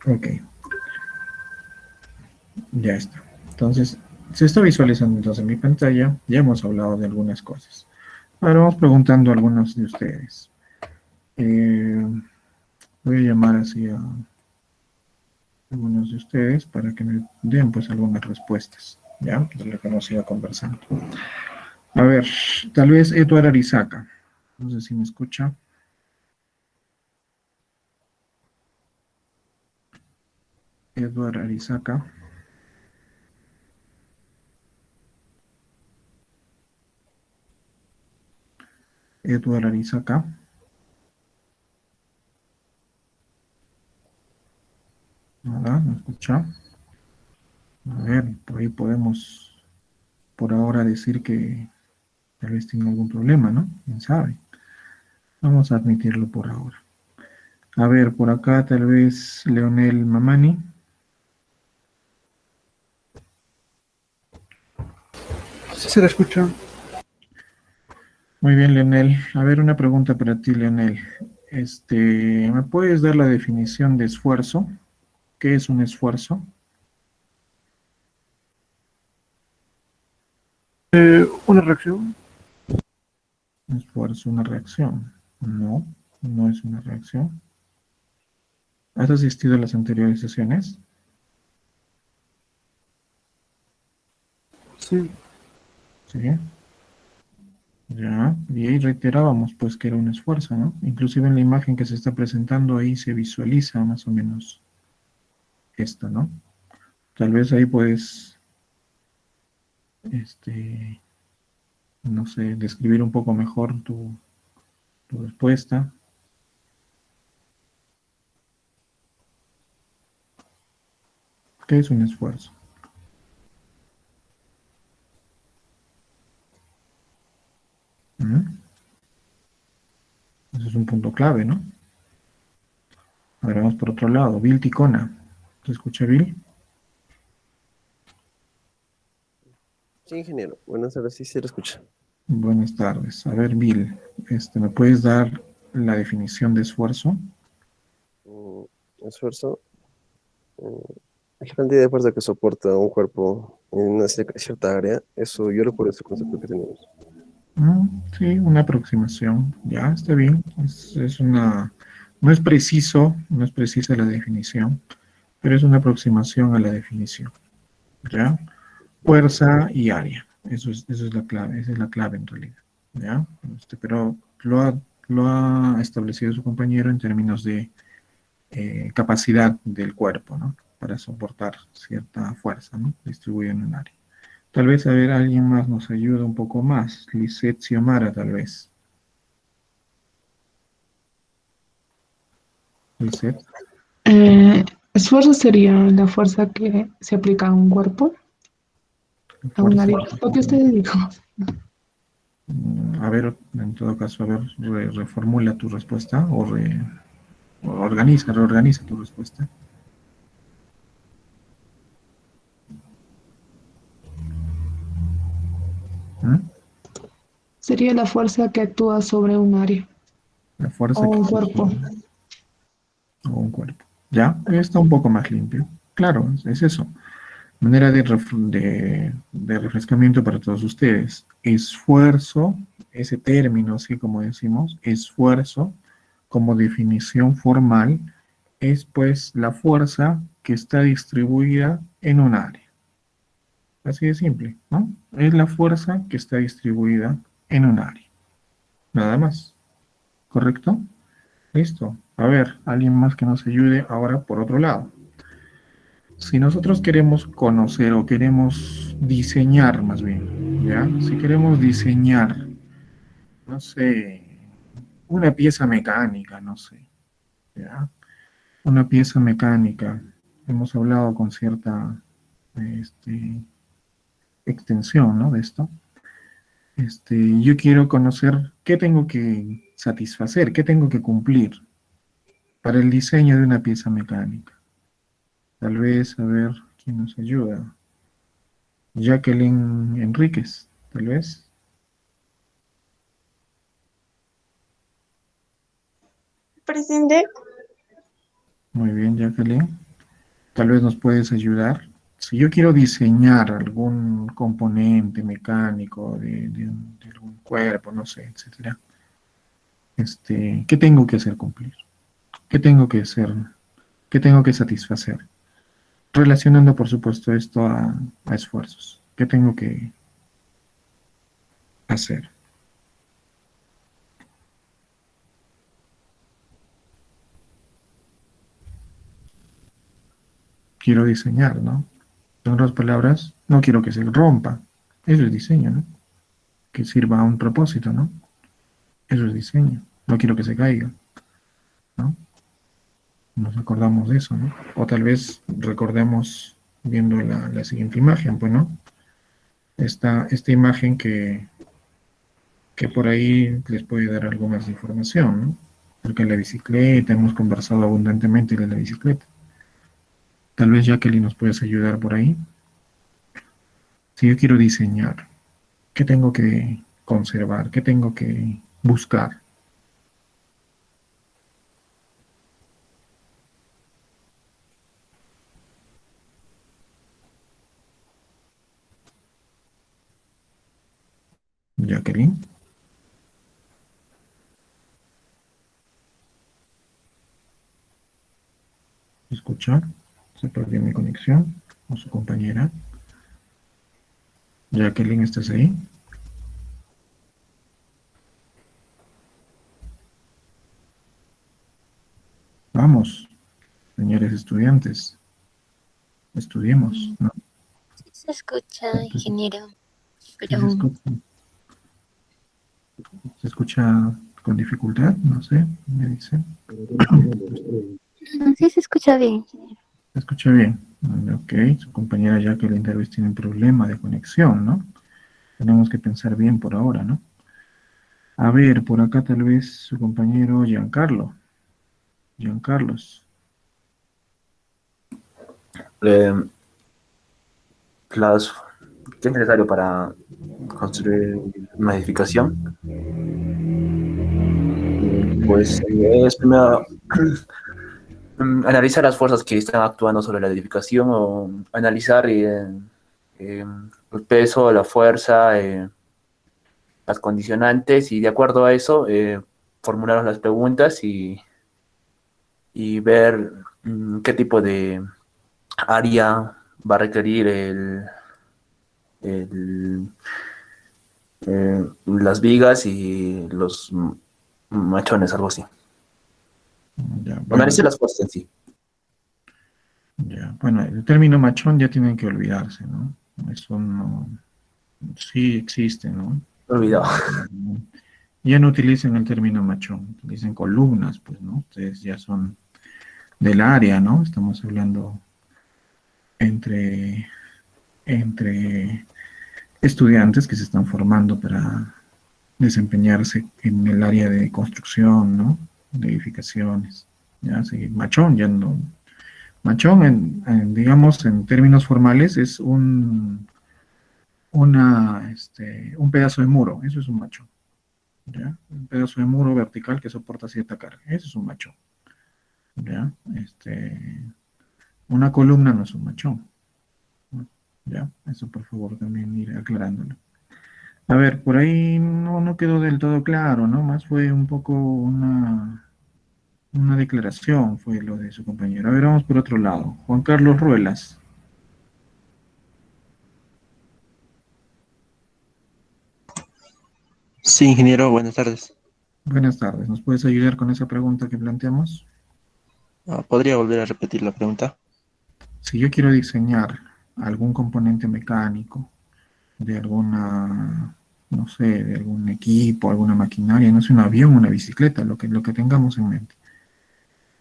Ok, ya está. Entonces, se está visualizando entonces en mi pantalla. Ya hemos hablado de algunas cosas. Ahora vamos preguntando a algunos de ustedes. Eh, Voy a llamar así a algunos de ustedes para que me den pues algunas respuestas, ¿ya? De lo que hemos ido conversando. A ver, tal vez Eduardo Arizaca. No sé si me escucha. Eduardo Arizaca. Eduardo Arizaca. Nada, ¿me escucha? A ver, por ahí podemos por ahora decir que tal vez tiene algún problema, ¿no? ¿Quién sabe? Vamos a admitirlo por ahora. A ver, por acá tal vez Leonel Mamani. Sí se la escucha. Muy bien, Leonel. A ver, una pregunta para ti, Leonel. ¿Me puedes dar la definición de esfuerzo? ¿Qué es un esfuerzo? Una reacción. Esfuerzo, una reacción. No, no es una reacción. ¿Has asistido a las anteriores sesiones? Sí. Sí. Ya, y ahí reiterábamos pues que era un esfuerzo, ¿no? Inclusive en la imagen que se está presentando ahí se visualiza más o menos esto, ¿no? Tal vez ahí puedes, este, no sé, describir un poco mejor tu respuesta. ¿Qué es un esfuerzo? ¿Mm? Ese es un punto clave, ¿no? Ahora vamos por otro lado. Bill Ticona. ¿Se escucha, Bill? Sí, ingeniero. Buenas tardes, sí se lo escucha. Buenas tardes. A ver, Bill, ¿me puedes dar la definición de esfuerzo? Mm, Esfuerzo. mm, Es la cantidad de fuerza que soporta un cuerpo en una cierta área. Eso yo recuerdo ese concepto que tenemos. Sí, una aproximación. Ya, está bien. No es preciso, no es precisa la definición, pero es una aproximación a la definición. ¿Ya? Fuerza y área. Eso es la clave, esa es la clave en realidad. ¿Ya? Pero lo ha establecido su compañero en términos de capacidad del cuerpo, ¿no? Para soportar cierta fuerza, ¿no? Distribuida en un área. Tal vez, a ver, alguien más nos ayude un poco más. Lisette Xiomara, tal vez. Lisette. Esfuerzo sería la fuerza que se aplica a un cuerpo, a un Fuerza. área. Lo que usted dijo. A ver, en todo caso, a ver, reformula tu respuesta o reorganiza tu respuesta. ¿Mm? Sería la fuerza que actúa sobre un área La o fuerza que un cuerpo. o un cuerpo. ¿Ya? Está un poco más limpio. Claro, es eso. Manera de refrescamiento para todos ustedes. Esfuerzo, ese término, así como decimos, esfuerzo, como definición formal, es pues la fuerza que está distribuida en un área. Así de simple, ¿no? Es la fuerza que está distribuida en un área. Nada más. ¿Correcto? Listo. A ver, alguien más que nos ayude ahora por otro lado. Si nosotros queremos conocer o queremos diseñar más bien, ¿ya? Si queremos diseñar, no sé, una pieza mecánica, no sé, ¿ya? Una pieza mecánica. Hemos hablado con cierta este, extensión, ¿no? De esto. Yo quiero conocer qué tengo que satisfacer, qué tengo que cumplir para el diseño de una pieza mecánica. Tal vez, a ver, ¿quién nos ayuda? Jacqueline Enríquez, tal vez. Presente. Muy bien, Jacqueline. Tal vez nos puedes ayudar. Si yo quiero diseñar algún componente mecánico de algún cuerpo, no sé, etcétera, ¿qué tengo que hacer cumplir? ¿Qué tengo que hacer? ¿Qué tengo que satisfacer? Relacionando, por supuesto, esto a esfuerzos. ¿Qué tengo que hacer? Quiero diseñar, ¿no? En otras palabras, no quiero que se rompa. Eso es diseño, ¿no? Que sirva a un propósito, ¿no? Eso es diseño. No quiero que se caiga, ¿no? Nos acordamos de eso, ¿no? O tal vez recordemos viendo la siguiente imagen, pues, ¿no? Esta imagen que por ahí les puede dar algo más de información, ¿no? Porque la bicicleta, hemos conversado abundantemente de la bicicleta. Tal vez Jacqueline nos puedes ayudar por ahí. Si yo quiero diseñar, ¿qué tengo que conservar? ¿Qué tengo que buscar? Jacqueline, ¿me escucha? Se perdió mi conexión. O su compañera. Jacqueline, ¿estás ahí? Vamos, señores estudiantes, estudiemos, ¿no? Sí se escucha, Entonces, ingeniero, ¿sí pero se escucha con dificultad? No sé, me dice. sí se escucha bien, ingeniero. ¿Se escucha bien? Ok, su compañera Jacqueline tal vez tiene un problema de conexión, ¿no? Tenemos que pensar bien por ahora, ¿no? A ver, por acá tal vez su compañero Giancarlo. Giancarlos. Eh, las, ¿Qué es necesario para construir una edificación? Pues es primero analizar las fuerzas que están actuando sobre la edificación o analizar el peso, la fuerza, las condicionantes y de acuerdo a eso formular las preguntas y ver qué tipo de área va a requerir el, las vigas y los machones, algo así. Ya, bueno, Analice las fuerzas en sí. ya, bueno, el término machón ya tienen que olvidarse, ¿no? Eso no, sí existe, ¿no? Me he olvidado. Ya no utilicen el término machón, utilicen columnas, pues, ¿no? Ustedes ya son del área, ¿no? Estamos hablando entre, entre estudiantes que se están formando para desempeñarse en el área de construcción, ¿no? De edificaciones. Ya, sí, machón, ya no. Machón, digamos, en términos formales, es un pedazo de muro, eso es un machón. ¿Ya? Un pedazo de muro vertical que soporta cierta carga, eso es un machón. ¿Ya? Una columna no es un machón. ¿No? ¿Ya? Eso por favor también ir aclarándolo. A ver, por ahí no quedó del todo claro, ¿no? Más fue un poco una declaración, fue lo de su compañero. A ver, vamos por otro lado. Juan Carlos Ruelas. Sí, ingeniero, buenas tardes. Buenas tardes. ¿Nos puedes ayudar con esa pregunta que planteamos? ¿Podría volver a repetir la pregunta? Si yo quiero diseñar algún componente mecánico de alguna, no sé, de algún equipo, alguna maquinaria, no sé, un avión, una bicicleta, lo que tengamos en mente,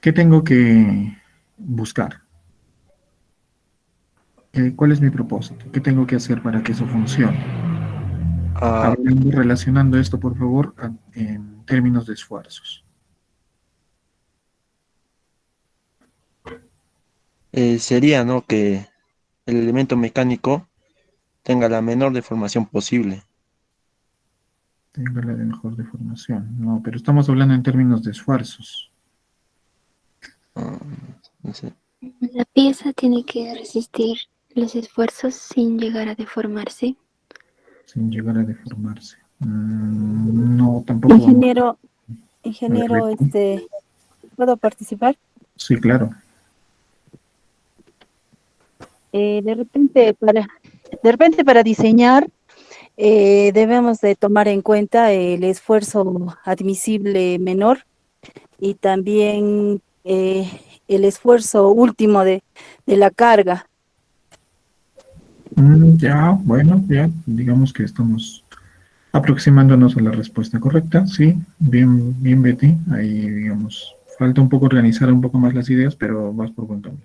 ¿qué tengo que buscar? ¿Cuál es mi propósito? ¿Qué tengo que hacer para que eso funcione? Ah, Hablando, relacionando esto, por favor, en términos de esfuerzos. Sería, ¿no? Que el elemento mecánico tenga la menor deformación posible. Tengo la de mejor deformación. No, pero estamos hablando en términos de esfuerzos. Ah, no sé. La pieza tiene que resistir los esfuerzos sin llegar a deformarse. Sin llegar a deformarse. No, tampoco. Ingeniero, A ver, ingeniero, Rico. ¿puedo participar? Sí, claro. De repente para diseñar debemos de tomar en cuenta el esfuerzo admisible menor y también el esfuerzo último de la carga. Ya, bueno, ya, digamos que estamos aproximándonos a la respuesta correcta. Sí, bien, bien, Betty. Ahí, digamos, falta un poco organizar un poco más las ideas, pero vas por buen camino.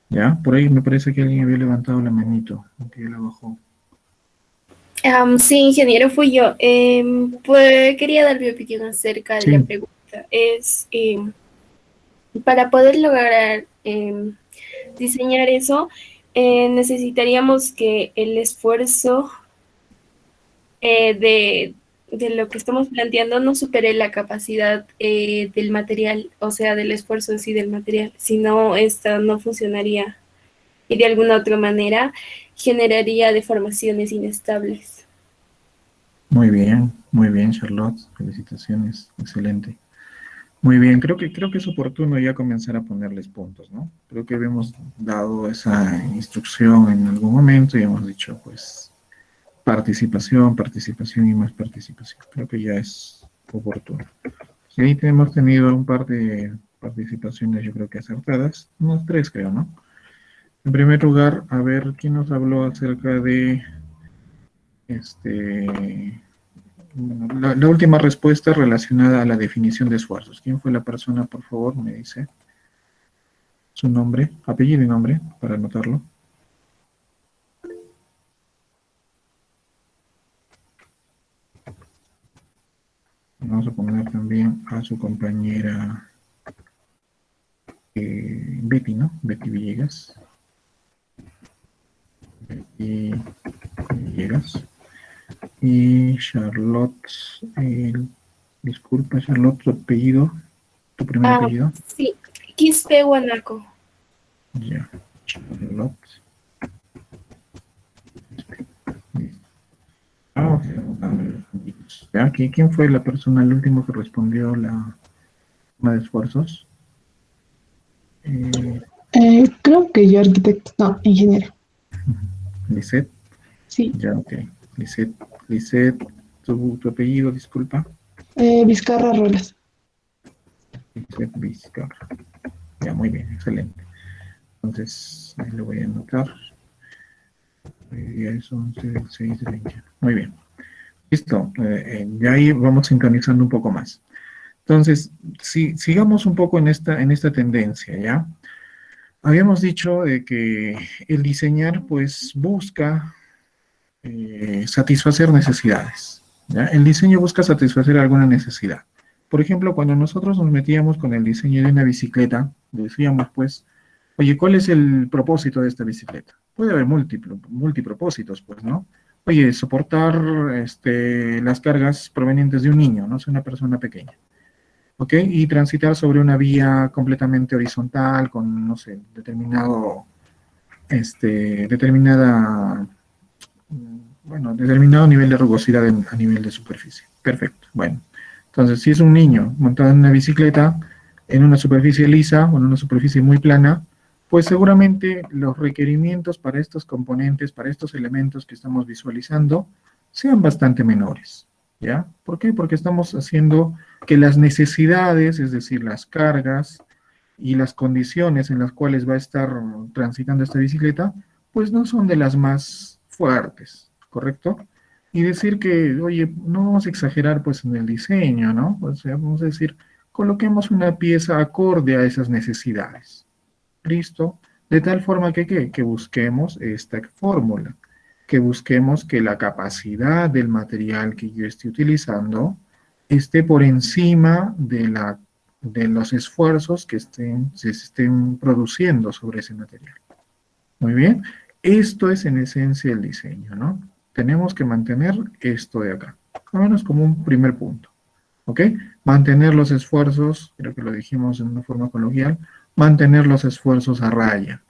Ya, por ahí me parece que alguien había levantado la manito, aunque ya la bajó. Sí, ingeniero, fui yo. Pues quería dar mi opinión acerca de la Sí, pregunta. Para poder lograr diseñar eso, necesitaríamos que el esfuerzo de lo que estamos planteando no supere la capacidad del material, o sea, del esfuerzo en sí del material, si no, esta no funcionaría y de alguna otra manera generaría deformaciones inestables. muy bien, Charlotte. Felicitaciones, excelente. Muy bien, creo que es oportuno ya comenzar a ponerles puntos, ¿no? Creo que habíamos dado esa instrucción en algún momento y hemos dicho, pues, participación, participación y más participación. Creo que ya es oportuno. Sí, ahí hemos tenido un par de participaciones, yo creo que acertadas, unos tres creo, ¿no? En primer lugar, a ver quién nos habló acerca de bueno, la última respuesta relacionada a la definición de esfuerzos. ¿Quién fue la persona, por favor? Me dice su nombre, apellido y nombre, para anotarlo. Vamos a poner también a su compañera Betty, ¿no? Betty Villegas. Betty Villegas. Y Charlotte, disculpa, Charlotte, tu apellido, tu primer apellido. Sí, Quispe Guanaco. Ya, Charlotte. Ok. Ya, ¿quién fue la persona, el último que respondió la suma de esfuerzos? Creo que yo arquitecto, no, ingeniero. Lisette. Sí, Ya, ok. Lisette, tu apellido, disculpa. Vizcarra Rolas. Lisette Vizcarra. Ya, muy bien, excelente. Entonces, ahí lo voy a anotar. Hoy día es 11 del 6 de 21. Muy bien. Listo. Ya ahí vamos sincronizando un poco más. Entonces, sigamos un poco en esta tendencia, ¿ya? Habíamos dicho de que el diseñar, pues, busca satisfacer necesidades, ¿ya? El diseño busca satisfacer alguna necesidad. Por ejemplo, cuando nosotros nos metíamos con el diseño de una bicicleta, decíamos, pues, oye, ¿cuál es el propósito de esta bicicleta? Puede haber multipropósitos, pues, ¿no? Oye, soportar las cargas provenientes de un niño, no es una persona pequeña. ¿Ok? Y transitar sobre una vía completamente horizontal con, no sé, determinado nivel de rugosidad a nivel de superficie. Perfecto. Bueno, entonces, si es un niño montado en una bicicleta, en una superficie lisa o en una superficie muy plana, pues seguramente los requerimientos para estos componentes, para estos elementos que estamos visualizando, sean bastante menores. ¿Ya? ¿Por qué? Porque estamos haciendo que las necesidades, es decir, las cargas y las condiciones en las cuales va a estar transitando esta bicicleta, pues no son de las más fuertes, ¿correcto? Y decir que, oye, no vamos a exagerar pues en el diseño, ¿no? O sea, vamos a decir, coloquemos una pieza acorde a esas necesidades. ¿Listo? De tal forma que, ¿qué? Que busquemos esta fórmula, que busquemos que la capacidad del material que yo esté utilizando esté por encima de los esfuerzos que se estén produciendo sobre ese material. Muy bien, esto es en esencia el diseño, ¿no? Tenemos que mantener esto de acá, al menos como un primer punto, ¿ok? Mantener los esfuerzos, creo que lo dijimos en una forma coloquial, mantener los esfuerzos a raya.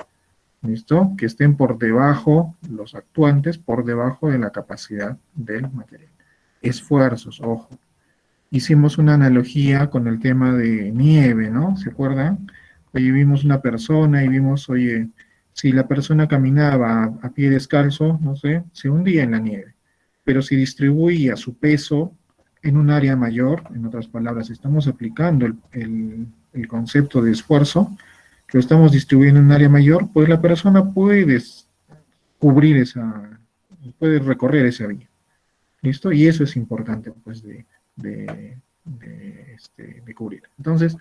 ¿Listo? Que estén por debajo, los actuantes, por debajo de la capacidad del material. Esfuerzos, ojo. Hicimos una analogía con el tema de nieve, ¿no? ¿Se acuerdan? Oye, vimos una persona y vimos, oye, si la persona caminaba a pie descalzo, no sé, se hundía en la nieve. Pero si distribuía su peso en un área mayor, en otras palabras, estamos aplicando el concepto de esfuerzo, que lo estamos distribuyendo en un área mayor, pues la persona puede cubrir puede recorrer esa vía. ¿Listo? Y eso es importante, pues, de cubrir. Entonces,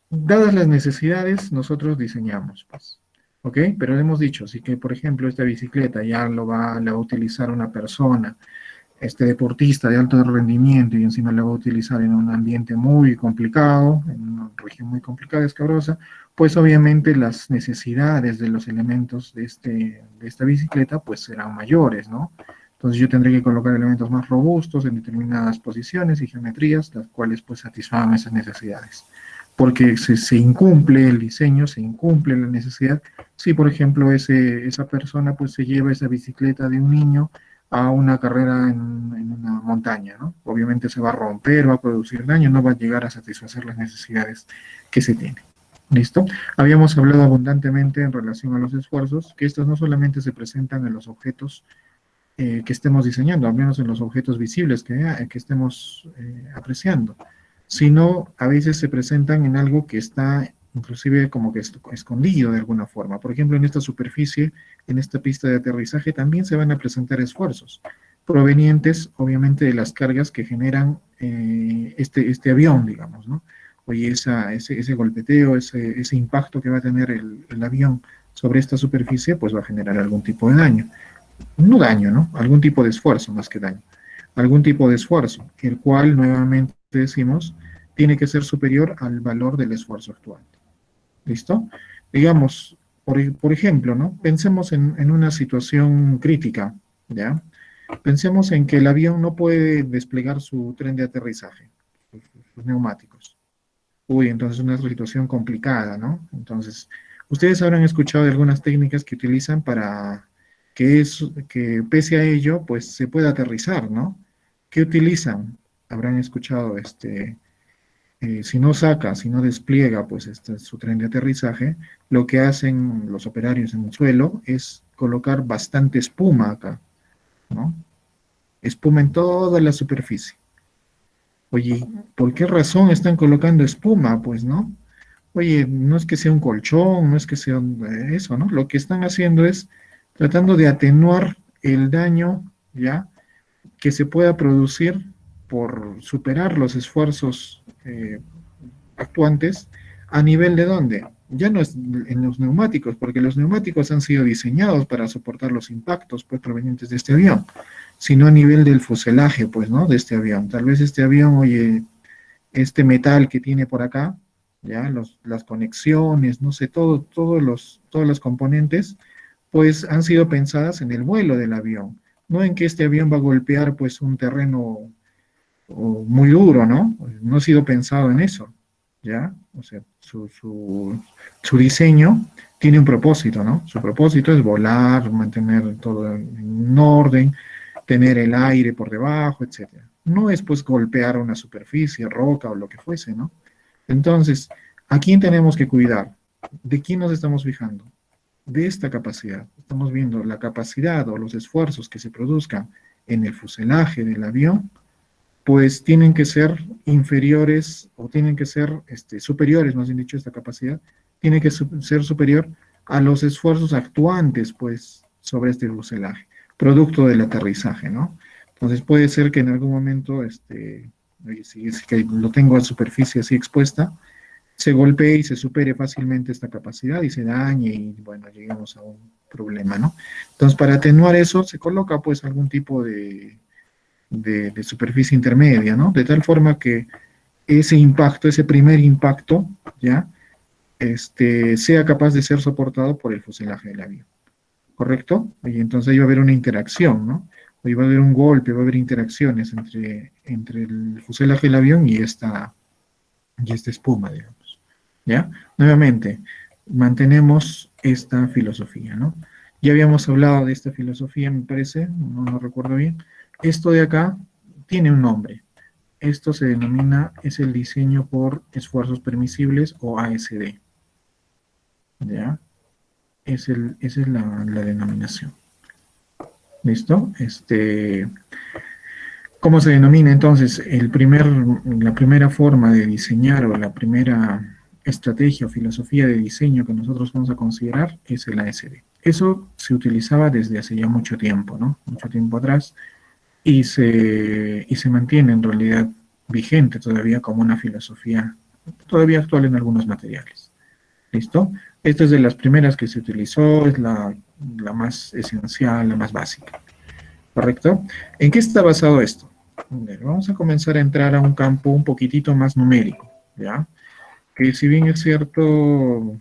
dadas las necesidades, nosotros diseñamos, pues. ¿Ok? Pero hemos dicho, así que, por ejemplo, esta bicicleta ya la va a utilizar una persona, este deportista de alto rendimiento, y encima la va a utilizar en un ambiente muy complicado, en una región muy complicada, escabrosa, pues obviamente las necesidades de los elementos de esta bicicleta pues serán mayores, ¿no? Entonces yo tendré que colocar elementos más robustos en determinadas posiciones y geometrías, las cuales pues satisfagan esas necesidades. Porque se incumple el diseño, se incumple la necesidad, si por ejemplo esa persona pues se lleva esa bicicleta de un niño a una carrera en una montaña, ¿no? Obviamente se va a romper, va a producir daño, no va a llegar a satisfacer las necesidades que se tienen. ¿Listo? Habíamos hablado abundantemente en relación a los esfuerzos, que estos no solamente se presentan en los objetos que estemos diseñando, al menos en los objetos visibles que estemos apreciando, sino a veces se presentan en algo que está inclusive como que escondido de alguna forma. Por ejemplo, en esta superficie, en esta pista de aterrizaje, también se van a presentar esfuerzos, provenientes obviamente de las cargas que generan este avión, digamos, ¿no? Oye, ese golpeteo, ese impacto que va a tener el avión sobre esta superficie, pues va a generar algún tipo de daño. No daño, ¿no? Algún tipo de esfuerzo más que daño. Algún tipo de esfuerzo, el cual, nuevamente decimos, tiene que ser superior al valor del esfuerzo actuante. ¿Listo? Digamos, por ejemplo, ¿no? Pensemos en una situación crítica, ¿ya? Pensemos en que el avión no puede desplegar su tren de aterrizaje, sus neumáticos. Uy, entonces es una situación complicada, ¿no? Entonces, ustedes habrán escuchado de algunas técnicas que utilizan para que pese a ello, pues se pueda aterrizar, ¿no? ¿Qué utilizan? Habrán escuchado, si no despliega, pues su tren de aterrizaje, lo que hacen los operarios en el suelo es colocar bastante espuma acá, ¿no? Espuma en toda la superficie. Oye, ¿por qué razón están colocando espuma? Pues, ¿no? Oye, no es que sea un colchón, no es que sea eso, ¿no? Lo que están haciendo es tratando de atenuar el daño, ¿ya? Que se pueda producir por superar los esfuerzos actuantes a nivel de dónde. Ya no es en los neumáticos, porque los neumáticos han sido diseñados para soportar los impactos pues, provenientes de este avión, sino a nivel del fuselaje, pues, ¿no? De este avión. Tal vez este avión, oye, este metal que tiene por acá, ya, las conexiones, no sé, todas las componentes, pues han sido pensadas en el vuelo del avión, no en que este avión va a golpear pues un terreno muy duro, ¿no? No ha sido pensado en eso, ¿ya? O sea, su diseño tiene un propósito, ¿no? Su propósito es volar, mantener todo en orden, tener el aire por debajo, etc. No es pues golpear una superficie, roca o lo que fuese, ¿no? Entonces, ¿a quién tenemos que cuidar? ¿De quién nos estamos fijando? De esta capacidad. Estamos viendo la capacidad o los esfuerzos que se produzcan en el fuselaje del avión, pues tienen que ser inferiores o tienen que ser superiores, más bien dicho, esta capacidad, tiene que ser superior a los esfuerzos actuantes, pues, sobre este fuselaje, producto del aterrizaje, ¿no? Entonces puede ser que en algún momento, si es que lo tengo a superficie así expuesta, se golpee y se supere fácilmente esta capacidad y se dañe y, bueno, lleguemos a un problema, ¿no? Entonces, para atenuar eso, se coloca, pues, algún tipo de superficie intermedia, ¿no? De tal forma que ese impacto, ese primer impacto, ¿ya? Sea capaz de ser soportado por el fuselaje del avión, ¿correcto? Y entonces ahí va a haber una interacción, ¿no? Ahí va a haber un golpe, va a haber interacciones entre el fuselaje del avión y esta espuma, digamos. ¿Ya? Nuevamente, mantenemos esta filosofía, ¿no? Ya habíamos hablado de esta filosofía, me parece, no recuerdo bien. Esto de acá tiene un nombre. Esto se denomina, es el diseño por esfuerzos permisibles o ASD. ¿Ya? Esa es la denominación. ¿Listo? ¿Cómo se denomina entonces? La primera forma de diseñar o la primera estrategia o filosofía de diseño que nosotros vamos a considerar es el ASD. Eso se utilizaba desde hace ya mucho tiempo, ¿no? Mucho tiempo atrás, y se mantiene en realidad vigente todavía como una filosofía todavía actual en algunos materiales. ¿Listo? Esta es de las primeras que se utilizó, es la más esencial, la más básica. ¿Correcto? ¿En qué está basado esto? Vamos a comenzar a entrar a un campo un poquitito más numérico, ¿ya? Que si bien es cierto,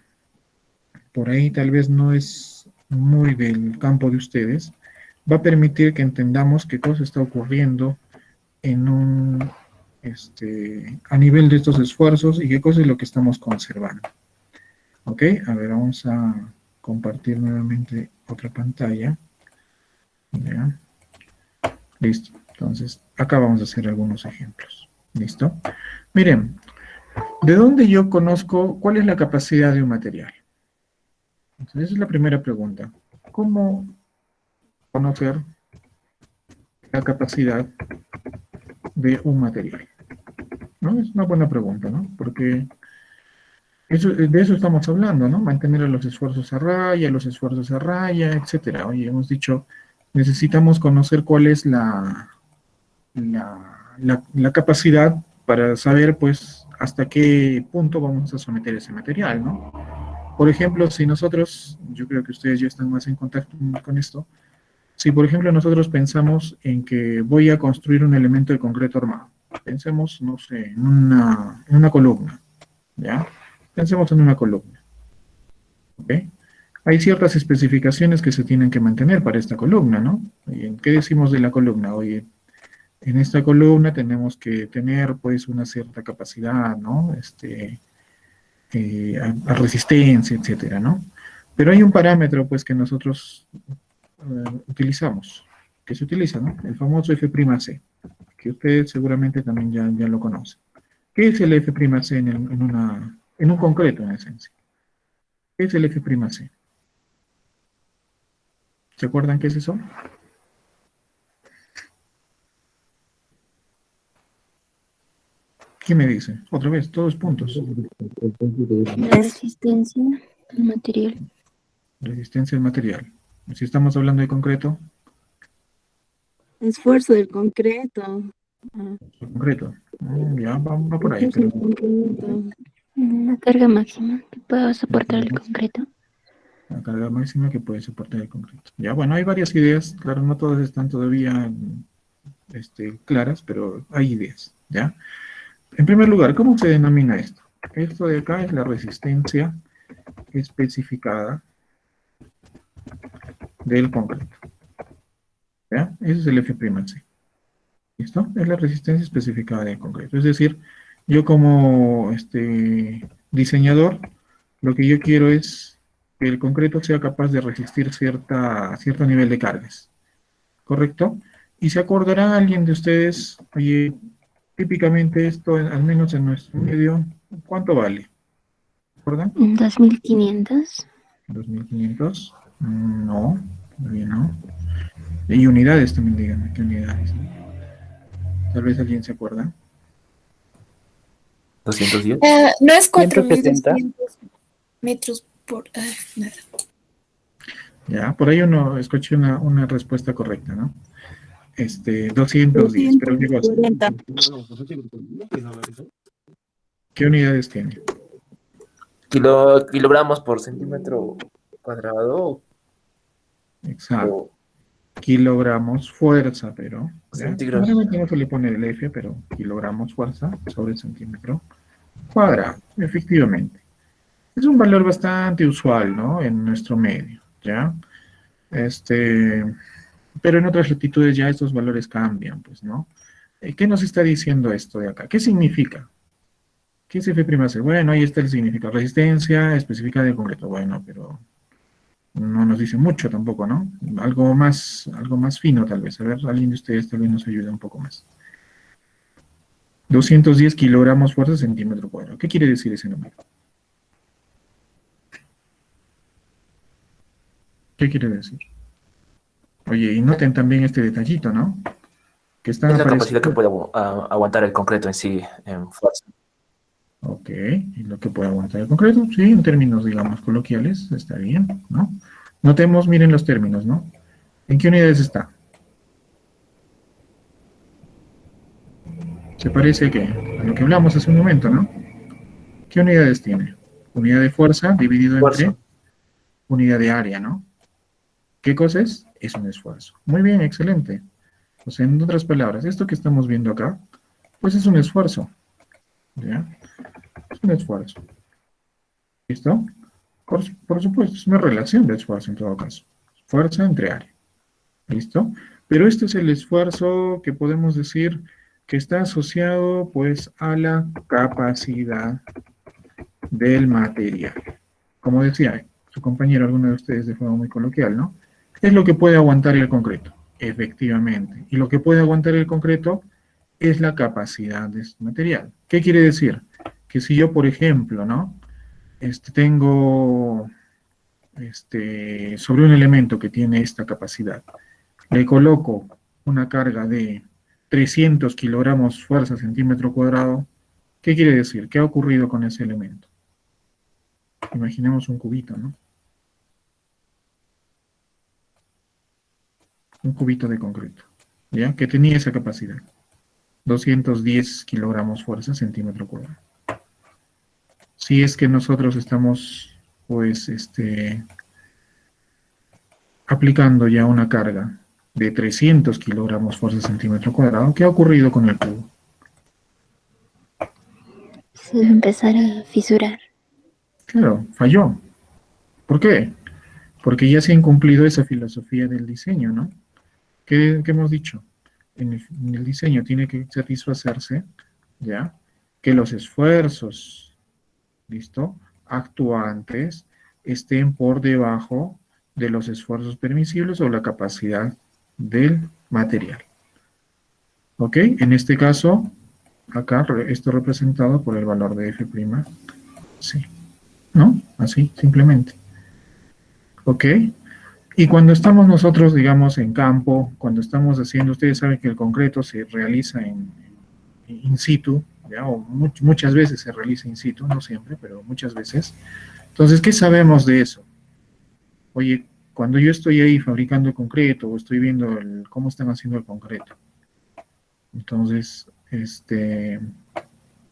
por ahí tal vez no es muy del campo de ustedes, va a permitir que entendamos qué cosa está ocurriendo a nivel de estos esfuerzos y qué cosa es lo que estamos conservando. ¿Ok? A ver, vamos a compartir nuevamente otra pantalla. ¿Ya? Listo. Entonces, acá vamos a hacer algunos ejemplos. ¿Listo? Miren, ¿de dónde yo conozco cuál es la capacidad de un material? Entonces, esa es la primera pregunta. ¿Cómo conocer la capacidad de un material? ¿No? Es una buena pregunta, ¿no? Porque de eso estamos hablando, ¿no? Mantener los esfuerzos a raya, etcétera. Oye, hemos dicho, necesitamos conocer cuál es la capacidad para saber, pues, hasta qué punto vamos a someter ese material, ¿no? Por ejemplo, si nosotros, yo creo que ustedes ya están más en contacto con esto, si por ejemplo nosotros pensamos en que voy a construir un elemento de concreto armado, pensemos, no sé, en una columna, ¿ya? Pensemos en una columna, ¿ok? Hay ciertas especificaciones que se tienen que mantener para esta columna, ¿no? ¿Y qué decimos de la columna? Oye, en esta columna tenemos que tener, pues, una cierta capacidad, ¿no? A resistencia, etcétera, ¿no? Pero hay un parámetro, pues, que nosotros utilizamos, que se utiliza, ¿no? El famoso F'C, que ustedes seguramente también ya lo conocen. ¿Qué es el F'C en un concreto, en esencia? ¿Qué es el F'C? ¿Se acuerdan qué es eso? ¿Qué me dice? Otra vez, todos puntos. La resistencia al material. Resistencia al material. Si estamos hablando de concreto. Esfuerzo del concreto. Concreto. Ya, va por ahí. Pero... La carga máxima que pueda soportar el concreto. La carga máxima que puede soportar el concreto. Ya, bueno, hay varias ideas. Claro, no todas están todavía claras, pero hay ideas, ¿ya? En primer lugar, ¿cómo se denomina esto? Esto de acá es la resistencia especificada del concreto. ¿Ya? Ese es el F'C. ¿Listo? Es la resistencia especificada del concreto. Es decir, yo como diseñador, lo que yo quiero es que el concreto sea capaz de resistir cierto nivel de cargas. ¿Correcto? Y se acordará alguien de ustedes, oye, típicamente esto, al menos en nuestro medio, ¿cuánto vale? ¿Recuerdan? 2500. 2500. No, todavía no. Y unidades también, díganme, ¿qué unidades? Tal vez alguien se acuerda. 210. No es 170. 4200 metros por... nada. Ya, por ahí uno escuché una respuesta correcta, ¿no? 210, pero ¿qué cosa? 240. ¿Qué unidades tiene? Kilogramos por centímetro cuadrado. Exacto. Kilogramos fuerza, pero... Centígrados. Normalmente no se le pone el F, pero kilogramos fuerza sobre centímetro cuadrado, efectivamente. Es un valor bastante usual, ¿no? En nuestro medio, ¿ya? Pero en otras latitudes ya estos valores cambian, pues, ¿no? ¿Qué nos está diciendo esto de acá? ¿Qué significa? ¿Qué es F'? Bueno, ahí está el significado. Resistencia específica del concreto. Bueno, pero no nos dice mucho tampoco, ¿no? Algo más fino tal vez. A ver, alguien de ustedes tal vez nos ayude un poco más. 210 kilogramos fuerza centímetro cuadrado. ¿Qué quiere decir ese número? ¿Qué quiere decir? Oye, y noten también este detallito, ¿no? Que están Es la capacidad que apareciendo. puede aguantar el concreto en sí, en fuerza. Ok, y lo que puede aguantar el concreto, sí, en términos, digamos, coloquiales, está bien, ¿no? Notemos, miren los términos, ¿no? ¿En qué unidades está? Se parece a lo que hablamos hace un momento, ¿no? ¿Qué unidades tiene? Unidad de fuerza dividido Fuerza. entre unidad de área, ¿no? ¿Qué cosa es? Es un esfuerzo. Muy bien, excelente. O sea, en otras palabras, esto que estamos viendo acá, pues es un esfuerzo, ¿ya? Es un esfuerzo. ¿Listo? Por supuesto, es una relación de esfuerzo en todo caso. Fuerza entre área. ¿Listo? Pero este es el esfuerzo que podemos decir que está asociado pues a la capacidad del material. Como decía su compañero, alguno de ustedes de forma muy coloquial, ¿no? Es lo que puede aguantar el concreto, efectivamente. Y lo que puede aguantar el concreto es la capacidad de este material. ¿Qué quiere decir? Que si yo, por ejemplo, ¿no? Tengo sobre un elemento que tiene esta capacidad, le coloco una carga de 300 kilogramos fuerza centímetro cuadrado, ¿qué quiere decir? ¿Qué ha ocurrido con ese elemento? Imaginemos un cubito, ¿no? Un cubito de concreto, ¿ya? Que tenía esa capacidad. 210 kilogramos fuerza centímetro cuadrado. Si es que nosotros estamos, pues, aplicando ya una carga de 300 kilogramos fuerza centímetro cuadrado, ¿qué ha ocurrido con el cubo? Se va a empezar a fisurar. Claro, falló. ¿Por qué? Porque ya se ha incumplido esa filosofía del diseño, ¿no? ¿Qué hemos dicho? En el diseño tiene que satisfacerse, ¿ya? Que los esfuerzos, ¿listo? Actuantes estén por debajo de los esfuerzos permisibles o la capacidad del material. ¿Ok? En este caso, acá esto representado por el valor de F', sí. ¿No? Así, simplemente. ¿Ok? Y cuando estamos nosotros, digamos, en campo, cuando estamos haciendo, ustedes saben que el concreto se realiza in situ, ¿ya? O muchas veces se realiza in situ, no siempre, pero muchas veces. Entonces, ¿qué sabemos de eso? Oye, cuando yo estoy ahí fabricando el concreto o estoy viendo cómo están haciendo el concreto, entonces,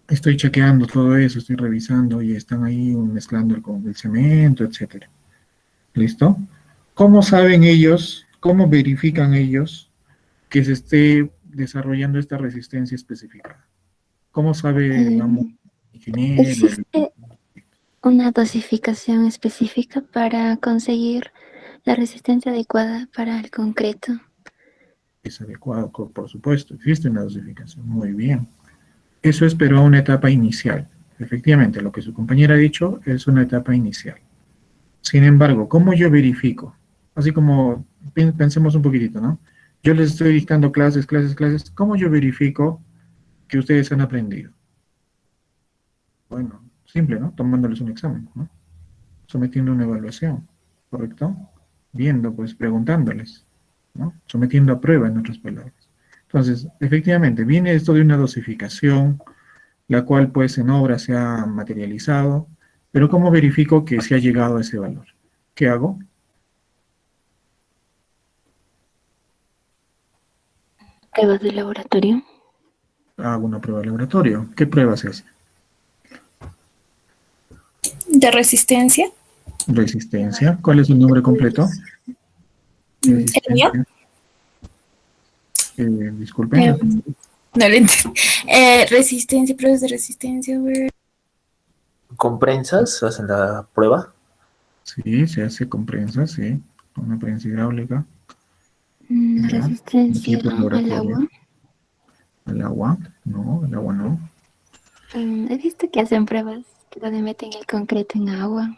estoy chequeando todo eso, estoy revisando y están ahí mezclando el cemento, etcétera. ¿Listo? ¿Cómo saben ellos, cómo verifican ellos que se esté desarrollando esta resistencia especificada? ¿Cómo sabe, digamos, el ingeniero? ¿Existe una dosificación específica para conseguir la resistencia adecuada para el concreto? Es adecuado, por supuesto, existe una dosificación, muy bien. Eso es, pero a una etapa inicial. Efectivamente, lo que su compañera ha dicho es una etapa inicial. Sin embargo, ¿cómo yo verifico? Así como pensemos un poquitito, ¿no? Yo les estoy dictando clases, ¿cómo yo verifico que ustedes han aprendido? Bueno, simple, ¿no? Tomándoles un examen, ¿no? Sometiendo una evaluación, ¿correcto? Viendo, pues, preguntándoles, ¿no? Sometiendo a prueba, en otras palabras. Entonces, efectivamente, viene esto de una dosificación, la cual, pues, en obra se ha materializado, pero ¿cómo verifico que se ha llegado a ese valor? ¿Qué hago? ¿Pruebas de laboratorio? Hago una prueba de laboratorio. ¿Qué prueba se hace? De resistencia. Resistencia. ¿Cuál es su nombre completo? ¿El mío? Disculpen. No lo entendí. Resistencia, pruebas de resistencia, güey. ¿Con prensas hacen la prueba? Sí, se hace con prensa, sí. Con una prensa hidráulica. Resistencia Equipo al laboratorio. agua. ¿Al agua? No, el agua no. He visto que hacen pruebas donde meten el concreto en agua.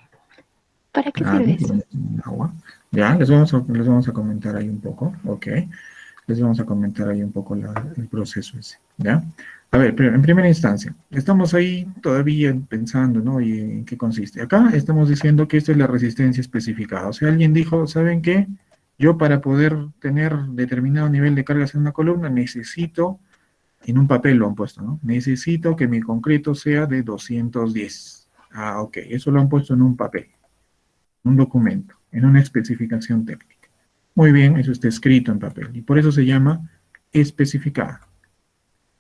¿Para qué Claro, sirve eso? agua. Ya, les vamos a comentar ahí un poco, ok. Les vamos a comentar ahí un poco el proceso ese, ¿ya? A ver, pero en primera instancia, estamos ahí todavía pensando, ¿no? ¿Y en qué consiste? Acá estamos diciendo que esta es la resistencia especificada. O sea, alguien dijo, ¿saben qué? Yo para poder tener determinado nivel de cargas en una columna necesito, en un papel lo han puesto, ¿no? Necesito que mi concreto sea de 210. Ah, ok, eso lo han puesto en un papel, un documento, en una especificación técnica. Muy bien, eso está escrito en papel y por eso se llama especificada,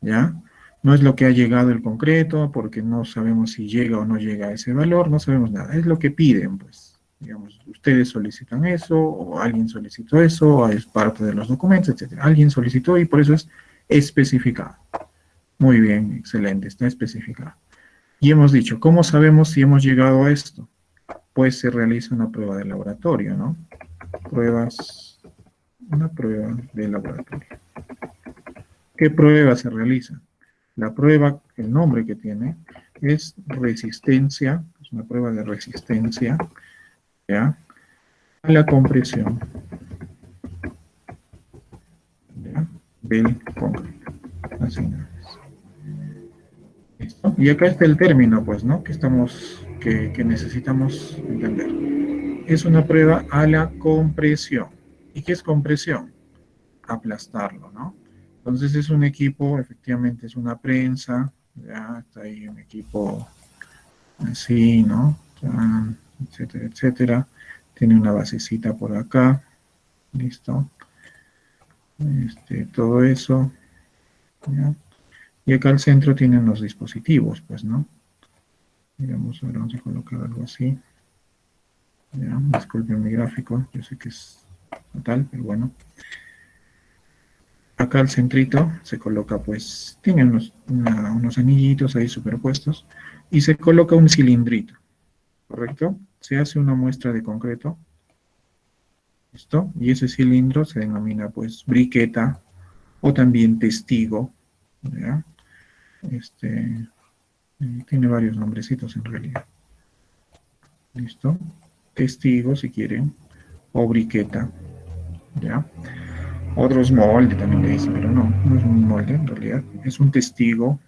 ¿ya? No es lo que ha llegado el concreto, porque no sabemos si llega o no llega a ese valor, no sabemos nada, es lo que piden, pues. Digamos, ustedes solicitan eso, o alguien solicitó eso, o es parte de los documentos, etcétera. Alguien solicitó y por eso es especificado. Muy bien, excelente, está especificado. Y hemos dicho, ¿cómo sabemos si hemos llegado a esto? Pues se realiza una prueba de laboratorio, ¿no? Una prueba de laboratorio. ¿Qué prueba se realiza? La prueba, el nombre que tiene, es resistencia, es una prueba de resistencia, ¿ya? A la compresión, ¿ya? Del concreto. Así nada más. ¿Listo? Y acá está el término, pues, ¿no? Que necesitamos entender. Es una prueba a la compresión. ¿Y qué es compresión? Aplastarlo, ¿no? Entonces es un equipo, efectivamente es una prensa, ya está ahí un equipo así, ¿no? Etcétera, etcétera. Tiene una basecita por acá, listo. Todo eso, ¿ya? Y acá al centro tienen los dispositivos, pues, ¿no? Digamos, ahora vamos a colocar algo así. Ya, disculpen mi gráfico, yo sé que es fatal, pero bueno. Acá al centrito se coloca, pues, tiene unos anillitos ahí superpuestos, y se coloca un cilindrito, ¿correcto? Se hace una muestra de concreto, ¿listo? Y ese cilindro se denomina, pues, briqueta, o también testigo, ¿ya? Tiene varios nombrecitos en realidad. ¿Listo? Testigo, si quieren, o briqueta, ¿ya? Otros molde también le dicen, pero no es un molde en realidad, es un testigo,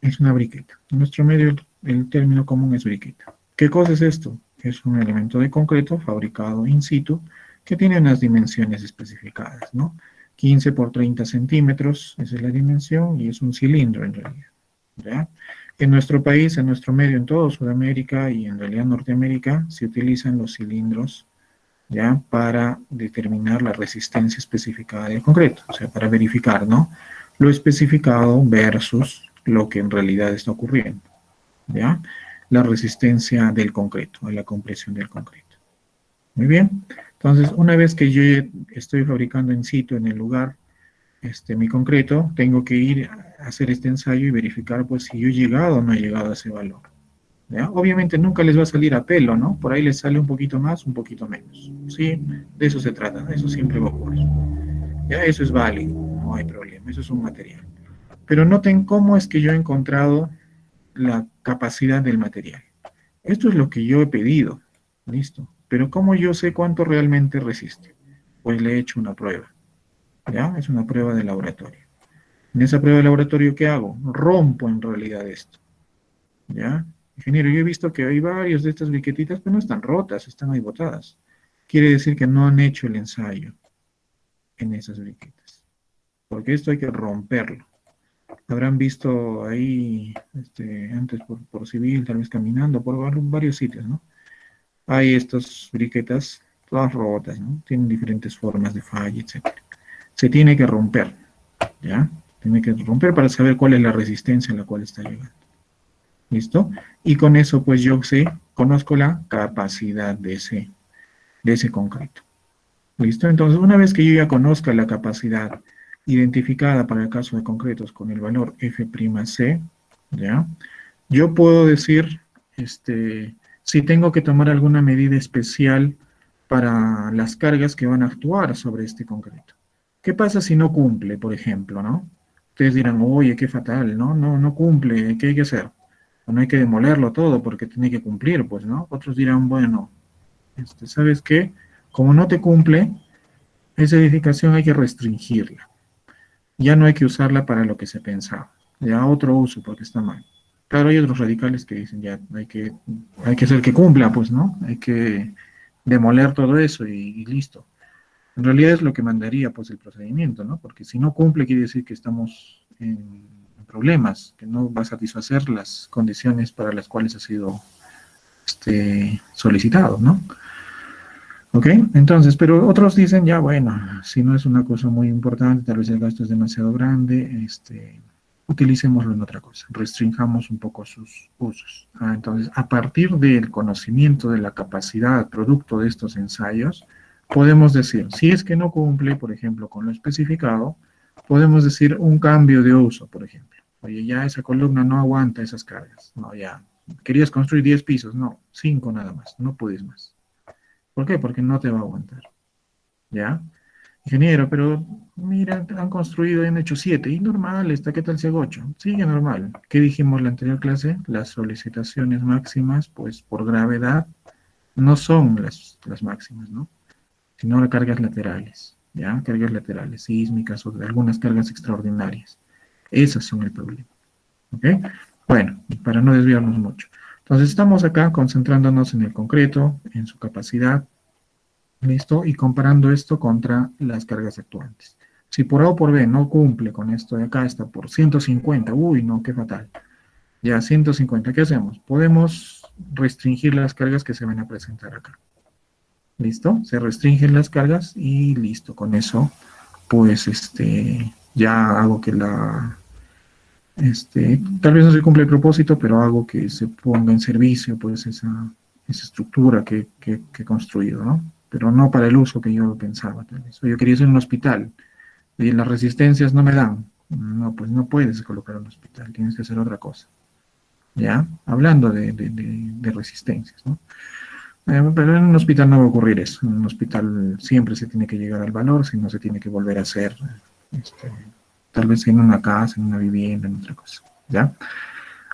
es una briqueta. En nuestro medio el término común es briqueta. ¿Qué cosa es esto? Es un elemento de concreto fabricado in situ que tiene unas dimensiones especificadas, ¿no? 15 por 30 centímetros, esa es la dimensión, y es un cilindro en realidad, ¿ya? En nuestro país, en nuestro medio, en todo Sudamérica y en realidad Norteamérica, se utilizan los cilindros, ¿ya? Para determinar la resistencia especificada del concreto, o sea, para verificar, ¿no? Lo especificado versus lo que en realidad está ocurriendo, ¿ya? La resistencia del concreto, a la compresión del concreto. Muy bien. Entonces, una vez que yo estoy fabricando in situ en el lugar mi concreto, tengo que ir a hacer este ensayo y verificar, pues, si yo he llegado o no he llegado a ese valor. ¿Ya? Obviamente nunca les va a salir a pelo, ¿no? Por ahí les sale un poquito más, un poquito menos. ¿Sí? De eso se trata, eso siempre va a ocurrir. ¿Ya? Eso es válido, no hay problema, eso es un material. Pero noten cómo es que yo he encontrado la capacidad del material. Esto es lo que yo he pedido, listo. Pero ¿cómo yo sé cuánto realmente resiste? Pues le he hecho una prueba, ¿ya? Es una prueba de laboratorio. En esa prueba de laboratorio, ¿qué hago? Rompo en realidad esto, ¿ya? Ingeniero, yo he visto que hay varios de estas briquetitas, pero no están rotas, están ahí botadas. Quiere decir que no han hecho el ensayo en esas briquetas, porque esto hay que romperlo. Habrán visto ahí, antes por civil, tal vez caminando, por varios sitios, ¿no? Hay estas briquetas todas rotas, ¿no? Tienen diferentes formas de falla, etc. Se tiene que romper, ¿ya? Tiene que romper para saber cuál es la resistencia a la cual está llegando. ¿Listo? Y con eso, pues yo conozco la capacidad de ese concreto. ¿Listo? Entonces, una vez que yo ya conozca la capacidad identificada para el caso de concretos con el valor F'C, ¿ya? Yo puedo decir, si tengo que tomar alguna medida especial para las cargas que van a actuar sobre este concreto. ¿Qué pasa si no cumple, por ejemplo, ¿no? Ustedes dirán, oye, qué fatal, ¿no? No cumple, ¿qué hay que hacer? No hay que demolerlo todo porque tiene que cumplir, pues, ¿no? Otros dirán, bueno, ¿sabes qué? Como no te cumple, esa edificación hay que restringirla. Ya no hay que usarla para lo que se pensaba. Ya otro uso porque está mal. Claro, hay otros radicales que dicen, ya, hay que hacer que cumpla, pues, ¿no? Hay que demoler todo eso y listo. En realidad es lo que mandaría, pues, el procedimiento, ¿no? Porque si no cumple, quiere decir que estamos en problemas, que no va a satisfacer las condiciones para las cuales ha sido solicitado, ¿no? ¿Ok? Entonces, pero otros dicen, ya, bueno, si no es una cosa muy importante, tal vez el gasto es demasiado grande, utilicémoslo en otra cosa, restringamos un poco sus usos. Entonces, a partir del conocimiento de la capacidad producto de estos ensayos, podemos decir, si es que no cumple, por ejemplo, con lo especificado, podemos decir un cambio de uso, por ejemplo. Oye, ya esa columna no aguanta esas cargas. No, ya. Querías construir 10 pisos. No, 5 nada más. No puedes más. ¿Por qué? Porque no te va a aguantar. ¿Ya? Ingeniero, pero mira, han construido, han hecho 7. Y normal, ¿qué tal si hago 8? Sigue normal. ¿Qué dijimos en la anterior clase? Las solicitaciones máximas, pues por gravedad, no son las máximas, ¿no? Sino las cargas laterales. ¿Ya? Cargas laterales, sísmicas o de algunas cargas extraordinarias. Esas son el problema. ¿Ok? Bueno, para no desviarnos mucho. Entonces estamos acá concentrándonos en el concreto, en su capacidad, ¿listo? Y comparando esto contra las cargas actuantes. Si por A o por B no cumple con esto de acá, está por 150, uy, no, qué fatal. Ya, 150, ¿qué hacemos? Podemos restringir las cargas que se van a presentar acá. ¿Listo? Se restringen las cargas y listo. Con eso, pues, ya hago que tal vez no se cumple el propósito, pero hago que se ponga en servicio, pues, esa estructura que he construido, ¿no? Pero no para el uso que yo pensaba, tal vez. Yo quería hacer un hospital, y las resistencias no me dan. No, pues no puedes colocar un hospital, tienes que hacer otra cosa. ¿Ya? Hablando de resistencias, ¿no? Pero en un hospital no va a ocurrir eso. En un hospital siempre se tiene que llegar al valor, si no se tiene que volver a hacer, tal vez en una casa, en una vivienda, en otra cosa. ¿Ya?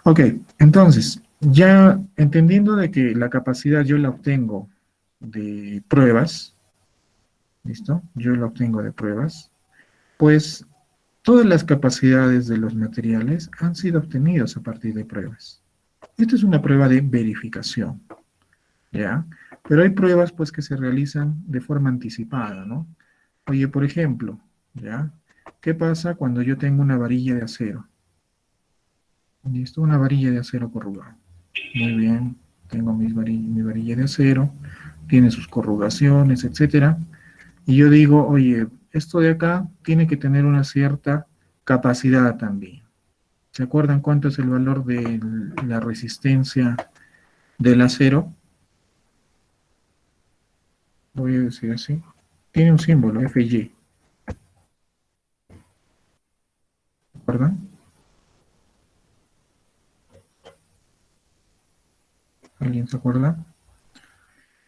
Ok, entonces, ya entendiendo de que la capacidad yo la obtengo de pruebas, ¿listo? Yo la obtengo de pruebas, pues todas las capacidades de los materiales han sido obtenidas a partir de pruebas. Esta es una prueba de verificación, ¿ya? Pero hay pruebas, pues, que se realizan de forma anticipada, ¿no? Oye, por ejemplo, ¿ya? ¿Qué pasa cuando yo tengo una varilla de acero? ¿Listo? Una varilla de acero corrugado. Muy bien, tengo mi varilla de acero, tiene sus corrugaciones, etcétera. Y yo digo, oye, esto de acá tiene que tener una cierta capacidad también. ¿Se acuerdan cuánto es el valor de la resistencia del acero? Voy a decir así. Tiene un símbolo, FY. ¿Se acuerdan? ¿Alguien se acuerda?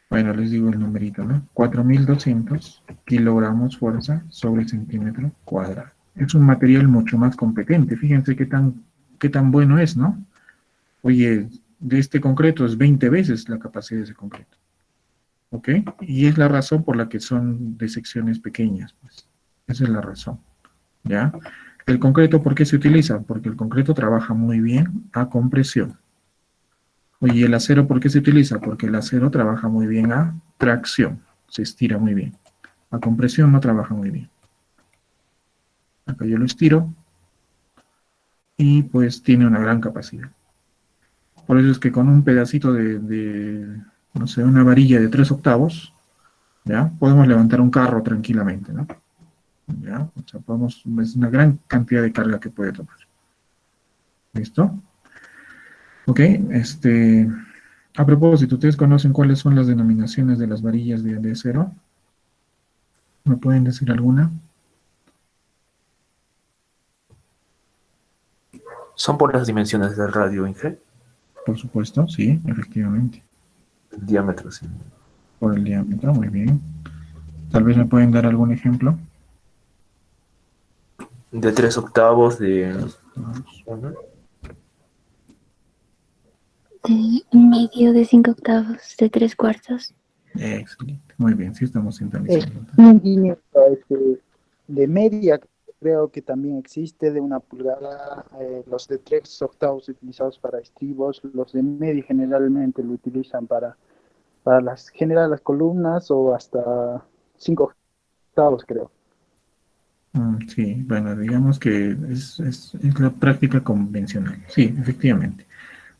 Bueno, les digo el numerito, ¿no? 4.200 kilogramos fuerza sobre centímetro cuadrado. Es un material mucho más competente. Fíjense qué tan bueno es, ¿no? Oye, de este concreto es 20 veces la capacidad de ese concreto. ¿Ok? Y es la razón por la que son de secciones pequeñas, pues. Esa es la razón. ¿Ya? El concreto, ¿por qué se utiliza? Porque el concreto trabaja muy bien a compresión. Oye, ¿el acero por qué se utiliza? Porque el acero trabaja muy bien a tracción, se estira muy bien. A compresión no trabaja muy bien. Acá yo lo estiro y pues tiene una gran capacidad. Por eso es que con un pedacito no sé, una varilla de 3 octavos, ¿ya? Podemos levantar un carro tranquilamente, ¿no? ¿Ya? O sea, es una gran cantidad de carga que puede tomar. ¿Listo? Ok, a propósito, ¿ustedes conocen cuáles son las denominaciones de las varillas de acero? ¿Me pueden decir alguna? ¿Son por las dimensiones del radio, Inge? Por supuesto, sí, efectivamente. El diámetro, sí. Por el diámetro, muy bien. Tal vez me pueden dar algún ejemplo. de 3/8 de... Ujú. De medio, de 5/8, de 3/4. Excelente. Muy bien, sí estamos sintonizando. Un guiño de media, creo que también existe, de 1 pulgada, los de 3/8 utilizados para estribos, los de media generalmente lo utilizan para generar las columnas o hasta 5/8, creo. Sí, bueno, digamos que es la práctica convencional. Sí, efectivamente.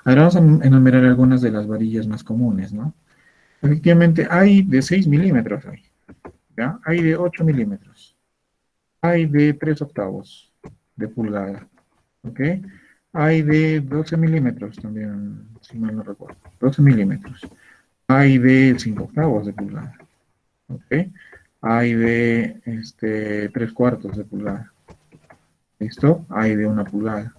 Ahora vamos a enumerar algunas de las varillas más comunes, ¿no? Efectivamente, hay de 6 milímetros, ¿ya? Hay de 8 milímetros, hay de 3/8 de pulgada, ¿ok? Hay de 12 milímetros también, si mal no recuerdo, 12 milímetros. Hay de 5/8 de pulgada, ¿ok? Hay de 3/4 de pulgada. ¿Listo? Hay de 1 pulgada.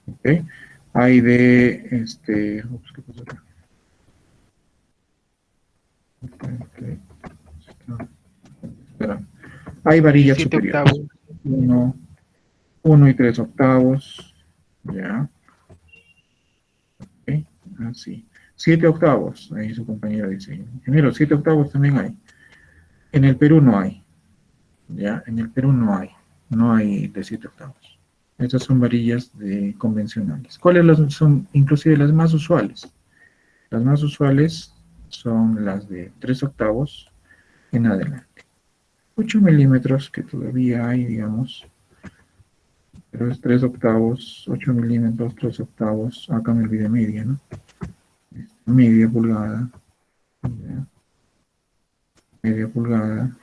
¿Ok? Hay de ups, ¿qué pasó acá? Ok. Espera. Hay varillas 7 superiores. octavos. 1 y 3/8. Ya. Ok. Así. 7/8. Ahí su compañero dice. Ingeniero, 7/8 también hay. En el Perú no hay. Ya. En el Perú no hay. No hay de 7/8. Estas son varillas convencionales. ¿Cuáles son inclusive las más usuales? Las más usuales son las de 3/8 en adelante. 8 milímetros, que todavía hay, digamos, pero es 3/8, 8 milímetros, 3/8, acá me olvidé media, ¿no? Media pulgada, ¿ya? Media pulgada,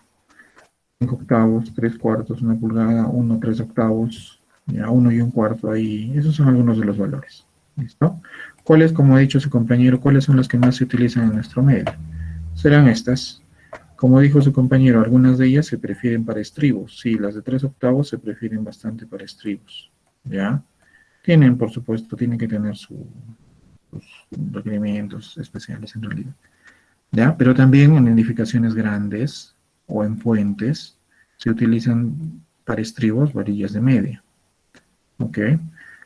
5/8, 3/4, 1 pulgada, 1, 3/8, ya 1 y 1/4 ahí. Esos son algunos de los valores. ¿Listo? ¿Cuáles, como ha dicho su compañero, cuáles son las que más se utilizan en nuestro medio? Serán estas. Como dijo su compañero, algunas de ellas se prefieren para estribos. Sí, las de 3/8 se prefieren bastante para estribos. ¿Ya? Tienen, por supuesto, tienen que tener sus requerimientos especiales en realidad. ¿Ya? Pero también en edificaciones grandes o en puentes se utilizan para estribos varillas de media. ¿Ok?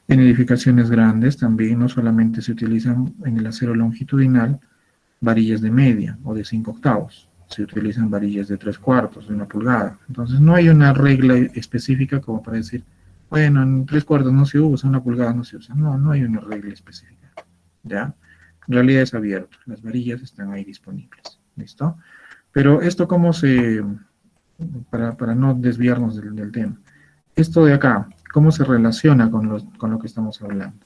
En edificaciones grandes también no solamente se utilizan en el acero longitudinal varillas de media o de 5/8, se utilizan varillas de 3/4, de 1 pulgada. Entonces no hay una regla específica como para decir, bueno, en 3/4 no se usa, 1 pulgada no se usa. No, no hay una regla específica. ¿Ya? En realidad es abierto, las varillas están ahí disponibles. ¿Listo? Pero esto para no desviarnos del tema, esto de acá, ¿cómo se relaciona con lo que estamos hablando?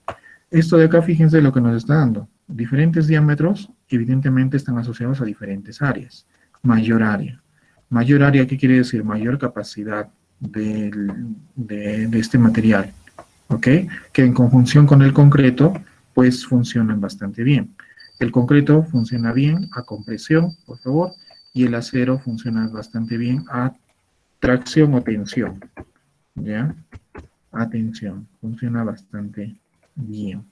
Esto de acá, fíjense lo que nos está dando. Diferentes diámetros, evidentemente, están asociados a diferentes áreas. Mayor área. Mayor área, ¿qué quiere decir? Mayor capacidad de este material. ¿Ok? Que en conjunción con el concreto, pues funcionan bastante bien. El concreto funciona bien a compresión, por favor, y el acero funciona bastante bien a tracción o tensión. ¿Ya? Atención, funciona bastante bien.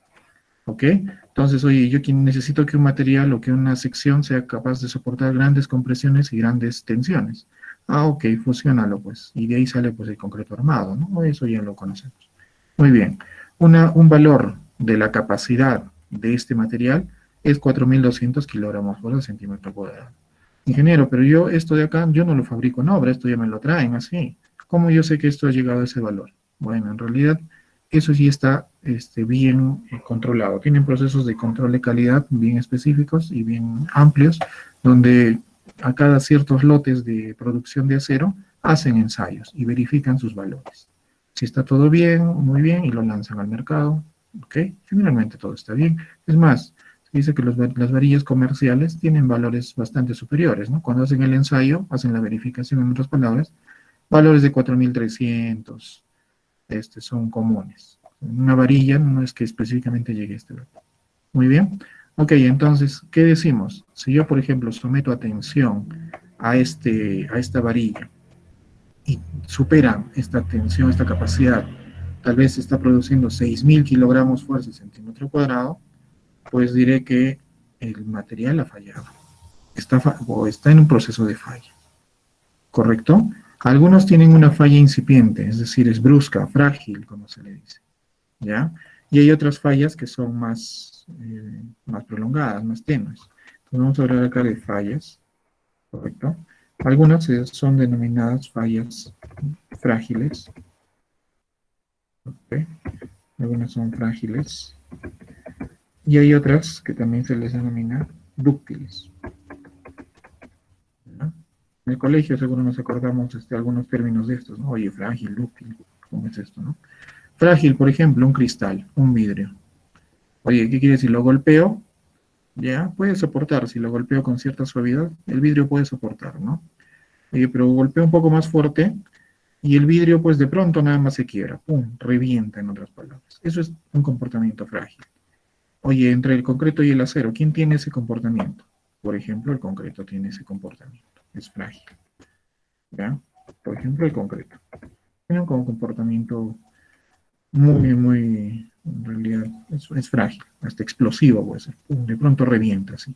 ¿Ok? Entonces, oye, yo necesito que un material o que una sección sea capaz de soportar grandes compresiones y grandes tensiones. Ah, ok, fusiónalo pues. Y de ahí sale pues el concreto armado, ¿no? Eso ya lo conocemos. Muy bien. Un valor de la capacidad de este material es 4.200 kilogramos por centímetro cuadrado. Ingeniero, pero yo esto de acá, yo no lo fabrico en obra, esto ya me lo traen así. ¿Cómo yo sé que esto ha llegado a ese valor? Bueno, en realidad eso sí está bien controlado. Tienen procesos de control de calidad bien específicos y bien amplios, donde a cada ciertos lotes de producción de acero hacen ensayos y verifican sus valores. Si está todo bien, muy bien, y lo lanzan al mercado, ¿ok? Generalmente todo está bien. Es más, se dice que las varillas comerciales tienen valores bastante superiores, ¿no? Cuando hacen el ensayo, hacen la verificación, en otras palabras, valores de 4.300, son comunes. Una varilla no es que específicamente llegue a este valor. Muy bien. Ok, entonces, ¿qué decimos? Si yo, por ejemplo, someto a tensión a esta varilla y supera esta tensión, esta capacidad, tal vez está produciendo 6.000 kilogramos fuerza centímetro cuadrado, pues diré que el material ha fallado. O está en un proceso de falla. ¿Correcto? Algunos tienen una falla incipiente, es decir, es brusca, frágil, como se le dice, ¿ya? Y hay otras fallas que son más prolongadas, más tenues. Entonces vamos a hablar acá de fallas, ¿correcto? Algunas son denominadas fallas frágiles, ¿ok? Algunas son frágiles, y hay otras que también se les denomina dúctiles. ¿Ya? En el colegio seguro nos acordamos algunos términos de estos, ¿no? Oye, frágil, dúctil, ¿cómo es esto, no? Frágil, por ejemplo, un cristal, un vidrio. Oye, ¿qué quiere decir? Lo golpeo, ya, puede soportar. Si lo golpeo con cierta suavidad, el vidrio puede soportar, ¿no? Oye, pero golpeo un poco más fuerte y el vidrio, pues de pronto nada más se quiebra, pum, revienta, en otras palabras. Eso es un comportamiento frágil. Oye, entre el concreto y el acero, ¿quién tiene ese comportamiento? Por ejemplo, el concreto tiene ese comportamiento, es frágil. ¿Ya? Por ejemplo, el concreto. Tiene un comportamiento en realidad, es frágil, hasta explosivo puede ser. Pum, de pronto revienta, ¿sí?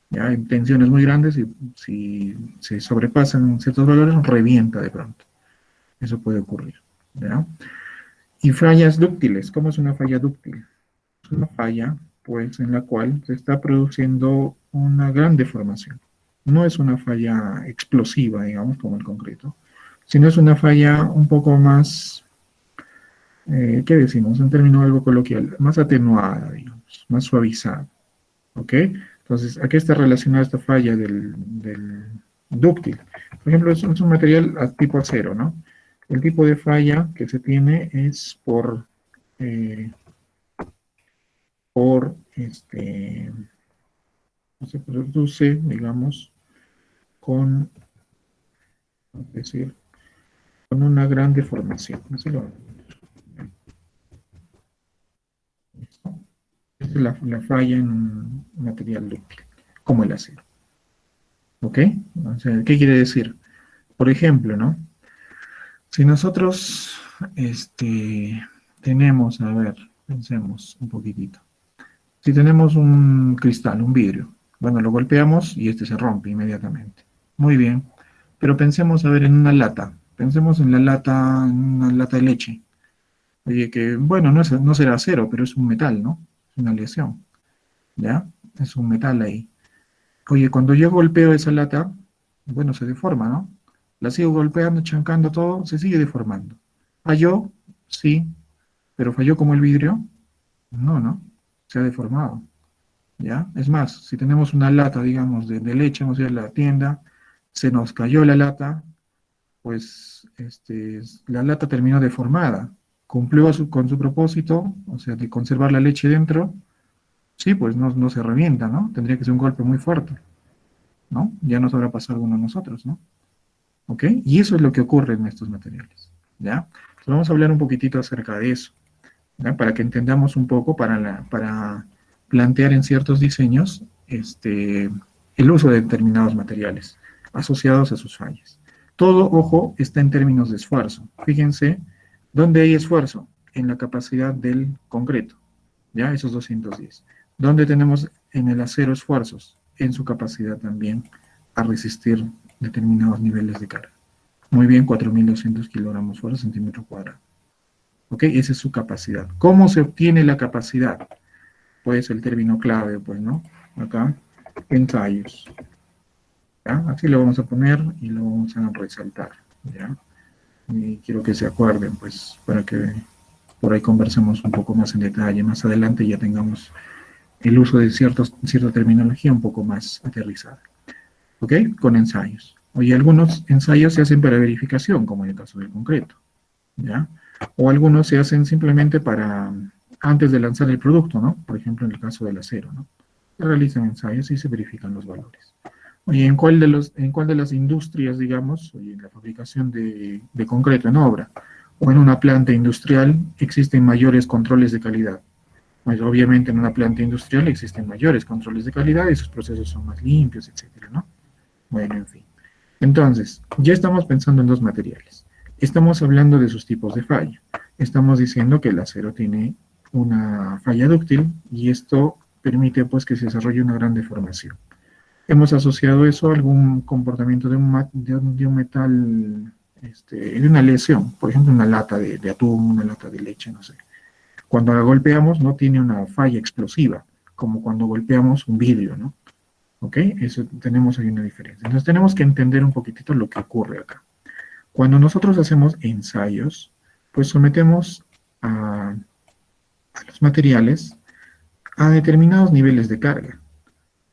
Ya hay tensiones muy grandes y si se sobrepasan ciertos valores, revienta de pronto. Eso puede ocurrir, ¿ya? Y fallas dúctiles. ¿Cómo es una falla dúctil? Es una falla, pues, en la cual se está produciendo una gran deformación. No es una falla explosiva, digamos, como el concreto, sino es una falla un poco más, ¿qué decimos? En términos algo coloquial, más atenuada, digamos, más suavizada, ¿ok? Entonces, ¿a qué está relacionada esta falla del dúctil? Por ejemplo, es un material tipo acero, ¿no? El tipo de falla que se tiene es se produce, digamos, es decir, con una gran deformación. Esta es la falla en un material dúctil, como el acero. ¿Ok? O sea, ¿qué quiere decir? Por ejemplo, ¿no? Si nosotros tenemos, a ver, pensemos un poquitito. Si tenemos un cristal, un vidrio, bueno, lo golpeamos y este se rompe inmediatamente. Muy bien, pero pensemos, a ver, en una lata. Pensemos en una lata de leche. Oye, que, bueno, no será acero, pero es un metal, ¿no? Es una aleación, ¿ya? Es un metal ahí. Oye, cuando yo golpeo esa lata, bueno, se deforma, ¿no? La sigo golpeando, chancando todo, se sigue deformando. ¿Falló? Sí, pero ¿falló como el vidrio? No, ¿no? Se ha deformado, ¿ya? Es más, si tenemos una lata, digamos, de leche, vamos a ir a la tienda, se nos cayó la lata, pues la lata terminó deformada. ¿Cumplió con su propósito? O sea, de conservar la leche dentro. Sí, pues no se revienta, ¿no? Tendría que ser un golpe muy fuerte, ¿no? Ya nos habrá pasado alguno a nosotros, ¿no? ¿Ok? Y eso es lo que ocurre en estos materiales, ¿ya? Entonces vamos a hablar un poquitito acerca de eso, ¿ya? Para que entendamos un poco, para plantear en ciertos diseños el uso de determinados materiales asociados a sus fallas. Todo, ojo, está en términos de esfuerzo. Fíjense, ¿dónde hay esfuerzo? En la capacidad del concreto, ¿ya? Esos 210. ¿Dónde tenemos en el acero esfuerzos? En su capacidad también a resistir determinados niveles de carga. Muy bien, 4.200 kilogramos por centímetro cuadrado. ¿Ok? Esa es su capacidad. ¿Cómo se obtiene la capacidad? Pues el término clave, pues, ¿no? Acá, ensayos. ¿Ya? Así lo vamos a poner y lo vamos a resaltar, ¿ya? Y quiero que se acuerden, pues, para que por ahí conversemos un poco más en detalle. Más adelante ya tengamos el uso de cierta terminología un poco más aterrizada. ¿Ok? Con ensayos. Oye, algunos ensayos se hacen para verificación, como en el caso del concreto, ¿ya? O algunos se hacen simplemente antes de lanzar el producto, ¿no? Por ejemplo, en el caso del acero, ¿no? Se realizan ensayos y se verifican los valores. Oye, ¿en cuál de las industrias, digamos, oye, en la fabricación de concreto en obra o en una planta industrial existen mayores controles de calidad? Pues obviamente en una planta industrial existen mayores controles de calidad y sus procesos son más limpios, etcétera, ¿no? Bueno, en fin. Entonces, ya estamos pensando en dos materiales. Estamos hablando de sus tipos de falla. Estamos diciendo que el acero tiene una falla dúctil y esto permite pues que se desarrolle una gran deformación. Hemos asociado eso a algún comportamiento de un metal de una lesión, por ejemplo, una lata de atún, una lata de leche, no sé. Cuando la golpeamos no tiene una falla explosiva, como cuando golpeamos un vidrio, ¿no? ¿Ok? Eso tenemos ahí una diferencia. Entonces tenemos que entender un poquitito lo que ocurre acá. Cuando nosotros hacemos ensayos, pues sometemos a los materiales a determinados niveles de carga,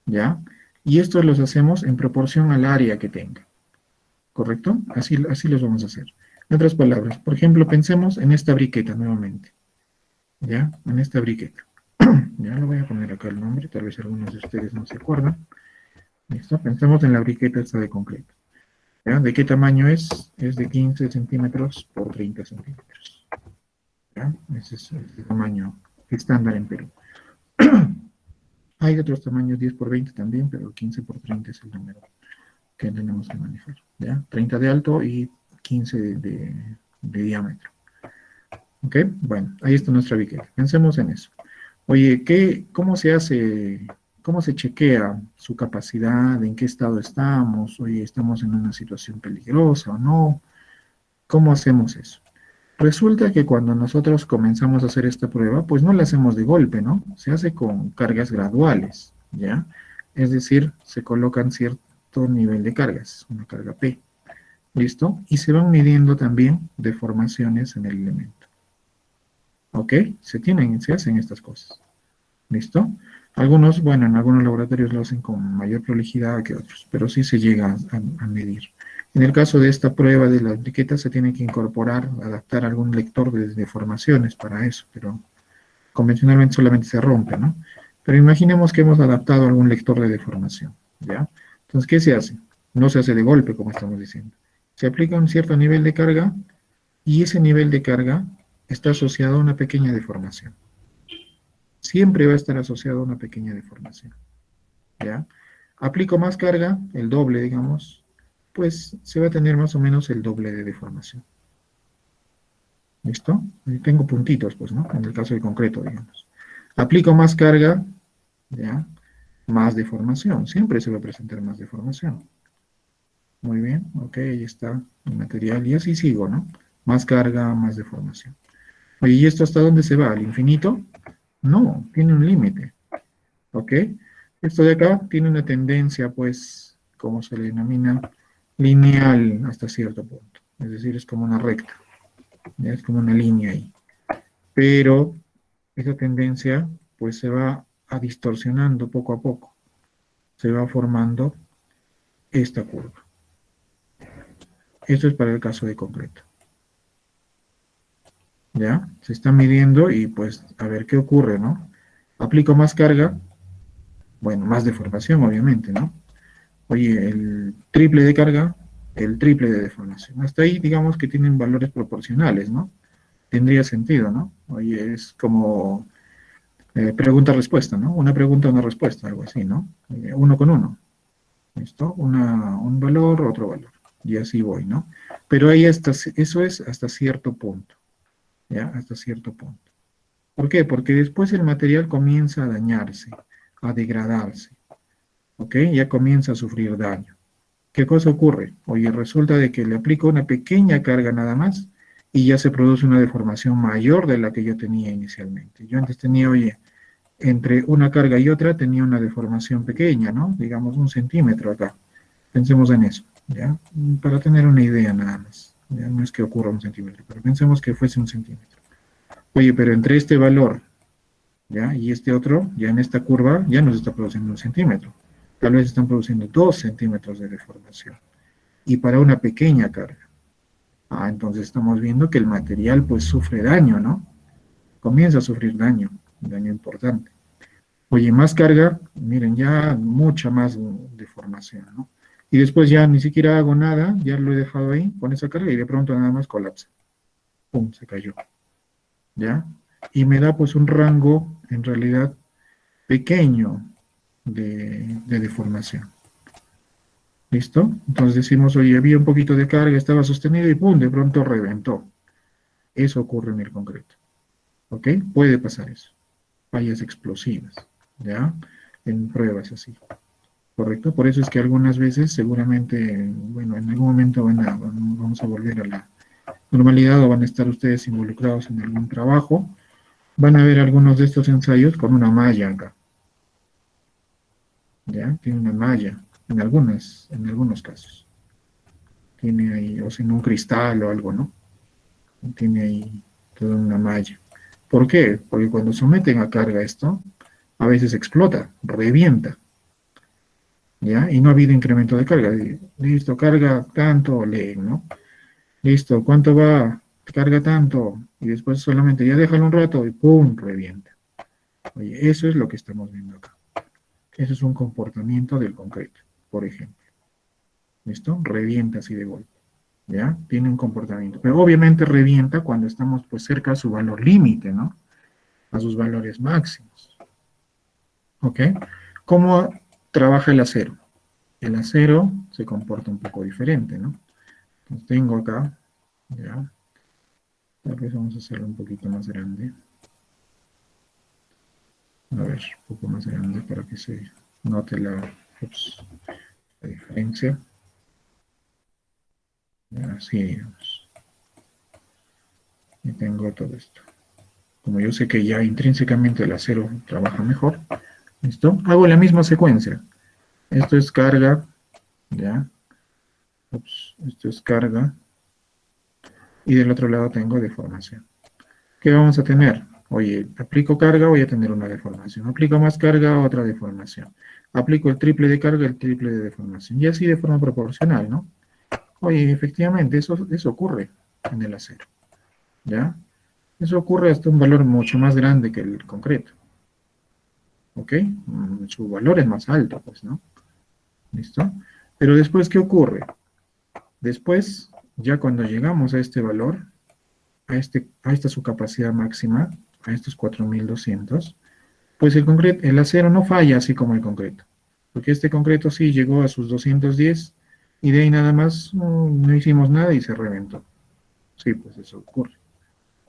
¿ya? Y estos los hacemos en proporción al área que tenga, ¿correcto? Así los vamos a hacer. En otras palabras, por ejemplo, pensemos en esta briqueta nuevamente, ¿ya? En esta briqueta. Ya le voy a poner acá el nombre, tal vez algunos de ustedes no se acuerdan. ¿Listo? Pensemos en la briqueta esta de concreto. ¿Ya? ¿De qué tamaño es? Es de 15 centímetros por 30 centímetros. ¿Ya? Ese es el tamaño estándar en Perú. Hay otros tamaños 10 por 20 también, pero 15 por 30 es el número que tenemos que manejar. ¿Ya? 30 de alto y 15 de diámetro. ¿Ok? Bueno, ahí está nuestra briqueta. Pensemos en eso. Oye, ¿cómo se hace, cómo se chequea su capacidad, en qué estado estamos? Oye, ¿estamos en una situación peligrosa o no? ¿Cómo hacemos eso? Resulta que cuando nosotros comenzamos a hacer esta prueba, pues no la hacemos de golpe, ¿no? Se hace con cargas graduales, ¿ya? Es decir, se colocan cierto nivel de cargas, una carga P, ¿listo? Y se van midiendo también deformaciones en el elemento. ¿Ok? Se hacen estas cosas. ¿Listo? Algunos, bueno, en algunos laboratorios lo hacen con mayor prolijidad que otros, pero sí se llega a medir. En el caso de esta prueba de las briquetas se tiene que incorporar, adaptar algún lector de deformaciones para eso, pero convencionalmente solamente se rompe, ¿no? Pero imaginemos que hemos adaptado algún lector de deformación, ¿ya? Entonces, ¿qué se hace? No se hace de golpe, como estamos diciendo. Se aplica un cierto nivel de carga y ese nivel de carga está asociado a una pequeña deformación. Siempre va a estar asociado a una pequeña deformación, ¿ya? Aplico más carga, el doble, digamos, pues se va a tener más o menos el doble de deformación. ¿Listo? Y tengo puntitos, pues, ¿no? En el caso del concreto, digamos. Aplico más carga, ¿ya? Más deformación. Siempre se va a presentar más deformación. Muy bien, ok, ahí está el material. Y así sigo, ¿no? Más carga, más deformación. Oye, ¿y esto hasta dónde se va? ¿Al infinito? No, tiene un límite. ¿Ok? Esto de acá tiene una tendencia, pues, como se le denomina, lineal hasta cierto punto. Es decir, es como una recta. ¿Ya? Es como una línea ahí. Pero esa tendencia, pues, se va distorsionando poco a poco. Se va formando esta curva. Esto es para el caso de concreto. ¿Ya? Se está midiendo y, pues, a ver qué ocurre, ¿no? Aplico más carga. Bueno, más deformación, obviamente, ¿no? Oye, el triple de carga, el triple de deformación. Hasta ahí, digamos que tienen valores proporcionales, ¿no? Tendría sentido, ¿no? Oye, es como pregunta-respuesta, ¿no? Una pregunta, una respuesta, algo así, ¿no? Uno con uno. ¿Listo? Un valor, otro valor. Y así voy, ¿no? Pero ahí eso es hasta cierto punto. ¿Ya? Hasta cierto punto. ¿Por qué? Porque después el material comienza a dañarse, a degradarse. ¿Ok? Ya comienza a sufrir daño. ¿Qué cosa ocurre? Oye, resulta de que le aplico una pequeña carga nada más y ya se produce una deformación mayor de la que yo tenía inicialmente. Yo antes tenía, oye, entre una carga y otra tenía una deformación pequeña, ¿no? Digamos 1 centímetro acá. Pensemos en eso, ¿ya? Para tener una idea nada más. ¿Ya? No es que ocurra 1 centímetro, pero pensemos que fuese 1 centímetro. Oye, pero entre este valor, ¿ya? Y este otro, ya en esta curva, ya nos está produciendo 1 centímetro. Tal vez están produciendo 2 centímetros de deformación. Y para una pequeña carga. Entonces estamos viendo que el material pues sufre daño, ¿no? Comienza a sufrir daño, un daño importante. Oye, más carga, miren, ya mucha más deformación, ¿no? Y después ya ni siquiera hago nada, ya lo he dejado ahí con esa carga y de pronto nada más colapsa. ¡Pum! Se cayó. ¿Ya? Y me da pues un rango, en realidad, pequeño de deformación. ¿Listo? Entonces decimos, oye, había un poquito de carga, estaba sostenido y ¡pum! De pronto reventó. Eso ocurre en el concreto. ¿Ok? Puede pasar eso. Fallas explosivas. ¿Ya? En pruebas así. ¿correcto? Por eso es que algunas veces, seguramente, bueno, en algún momento vamos a volver a la normalidad o van a estar ustedes involucrados en algún trabajo, van a ver algunos de estos ensayos con una malla acá. ¿Ya? Tiene una malla, en algunos casos. Tiene ahí, o sea, en un cristal o algo, ¿no? Tiene ahí toda una malla. ¿Por qué? Porque cuando someten a carga esto, a veces explota, revienta, ¿ya? Y no ha habido incremento de carga. Listo, carga tanto, leen, ¿no? Listo, ¿cuánto va? Carga tanto, y después solamente ya déjalo un rato y ¡pum! Revienta. Oye, eso es lo que estamos viendo acá. Eso es un comportamiento del concreto, por ejemplo. ¿Listo? Revienta así de golpe. ¿Ya? Tiene un comportamiento. Pero obviamente revienta cuando estamos pues cerca a su valor límite, ¿no? A sus valores máximos. ¿Ok? ¿Cómo trabaja el acero? El acero se comporta un poco diferente, ¿no? Entonces tengo acá, ¿ya? Tal vez vamos a hacerlo un poquito más grande. A ver, un poco más grande para que se note la diferencia. Así, digamos. Y tengo todo esto. Como yo sé que ya intrínsecamente el acero trabaja mejor, ¿listo? Hago la misma secuencia. Esto es carga, ¿ya? Esto es carga. Y del otro lado tengo deformación. ¿Qué vamos a tener? Oye, aplico carga, voy a tener una deformación. Aplico más carga, otra deformación. Aplico el triple de carga, el triple de deformación. Y así de forma proporcional, ¿no? Oye, efectivamente, eso ocurre en el acero, ¿ya? Eso ocurre hasta un valor mucho más grande que el concreto. ¿Ok? Su valor es más alto, pues, ¿no? ¿Listo? Pero después, ¿qué ocurre? Después, ya cuando llegamos a este valor, a esta su capacidad máxima, a estos 4200, pues el acero no falla así como el concreto. Porque este concreto sí llegó a sus 210 y de ahí nada más no hicimos nada y se reventó. Sí, pues eso ocurre.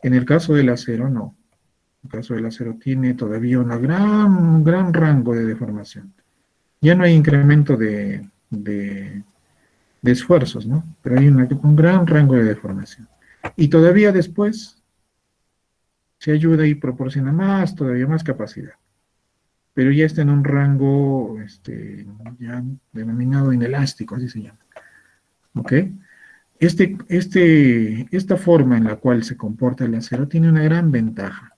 En el caso del acero, no. En el caso del acero tiene todavía un gran rango de deformación. Ya no hay incremento de esfuerzos, ¿no? Pero hay un gran rango de deformación. Y todavía después se ayuda y proporciona todavía más capacidad. Pero ya está en un rango ya denominado inelástico, así se llama. ¿Ok? Esta forma en la cual se comporta el acero tiene una gran ventaja,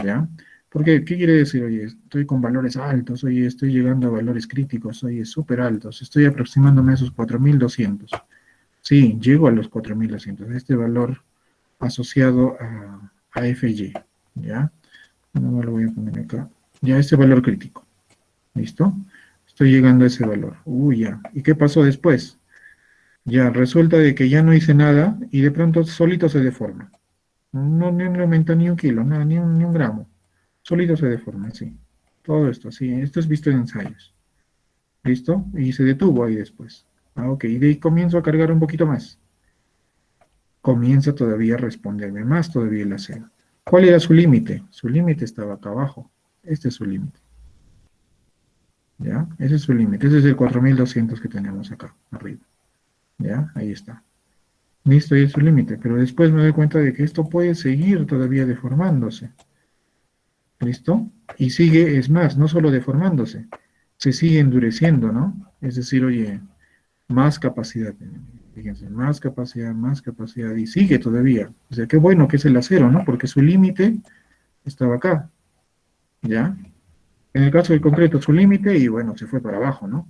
¿ya? Porque, ¿qué quiere decir? Oye, estoy con valores altos, oye, estoy llegando a valores críticos, oye, súper altos, estoy aproximándome a esos 4200. Sí, llego a los 4200, este valor asociado a FY, ¿ya? No lo voy a poner acá. Ya, este valor crítico. ¿Listo? Estoy llegando a ese valor. Uy, ya. ¿Y qué pasó después? Ya, resulta de que ya no hice nada y de pronto solito se deforma. No, no aumenta ni un kilo, nada, ni un gramo. Solito se deforma, sí. Todo esto, sí. Esto es visto en ensayos. ¿Listo? Y se detuvo ahí después. Ah, ok. Y de ahí comienzo a cargar un poquito más. Comienza todavía a responderme más todavía el acero. ¿Cuál era su límite? Su límite estaba acá abajo. Este es su límite. ¿Ya? Ese es su límite. Ese es el 4200 que tenemos acá, arriba. ¿Ya? Ahí está. Listo, ahí es su límite. Pero después me doy cuenta de que esto puede seguir todavía deformándose. ¿Listo? Y sigue, es más, no solo deformándose, se sigue endureciendo, ¿no? Es decir, oye, más capacidad. Fíjense, más capacidad, y sigue todavía. O sea, qué bueno que es el acero, ¿no? Porque su límite estaba acá. ¿Ya? En el caso del concreto, su límite, y bueno, se fue para abajo, ¿no?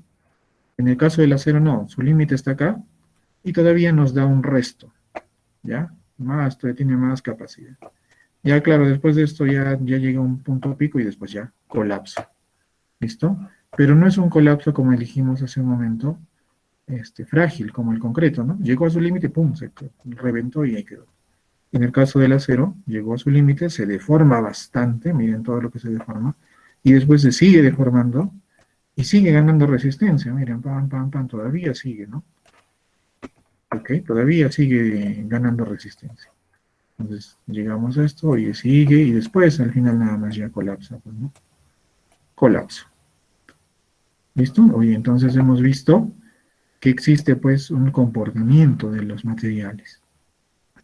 En el caso del acero, no, su límite está acá, y todavía nos da un resto, ¿ya? Todavía tiene más capacidad. Ya, claro, después de esto ya llega un punto pico y después ya colapsa. ¿Listo? Pero no es un colapso como dijimos hace un momento, frágil, como el concreto, ¿no? Llegó a su límite, pum, se reventó y ahí quedó. En el caso del acero, llegó a su límite, se deforma bastante, miren todo lo que se deforma, y después se sigue deformando y sigue ganando resistencia, miren, pam, pam, pam, todavía sigue, ¿no? Ok, todavía sigue ganando resistencia. Entonces, llegamos a esto y sigue, y después al final nada más ya colapsa, pues, ¿no? Colapso. ¿Listo? Oye, entonces hemos visto que existe pues un comportamiento de los materiales.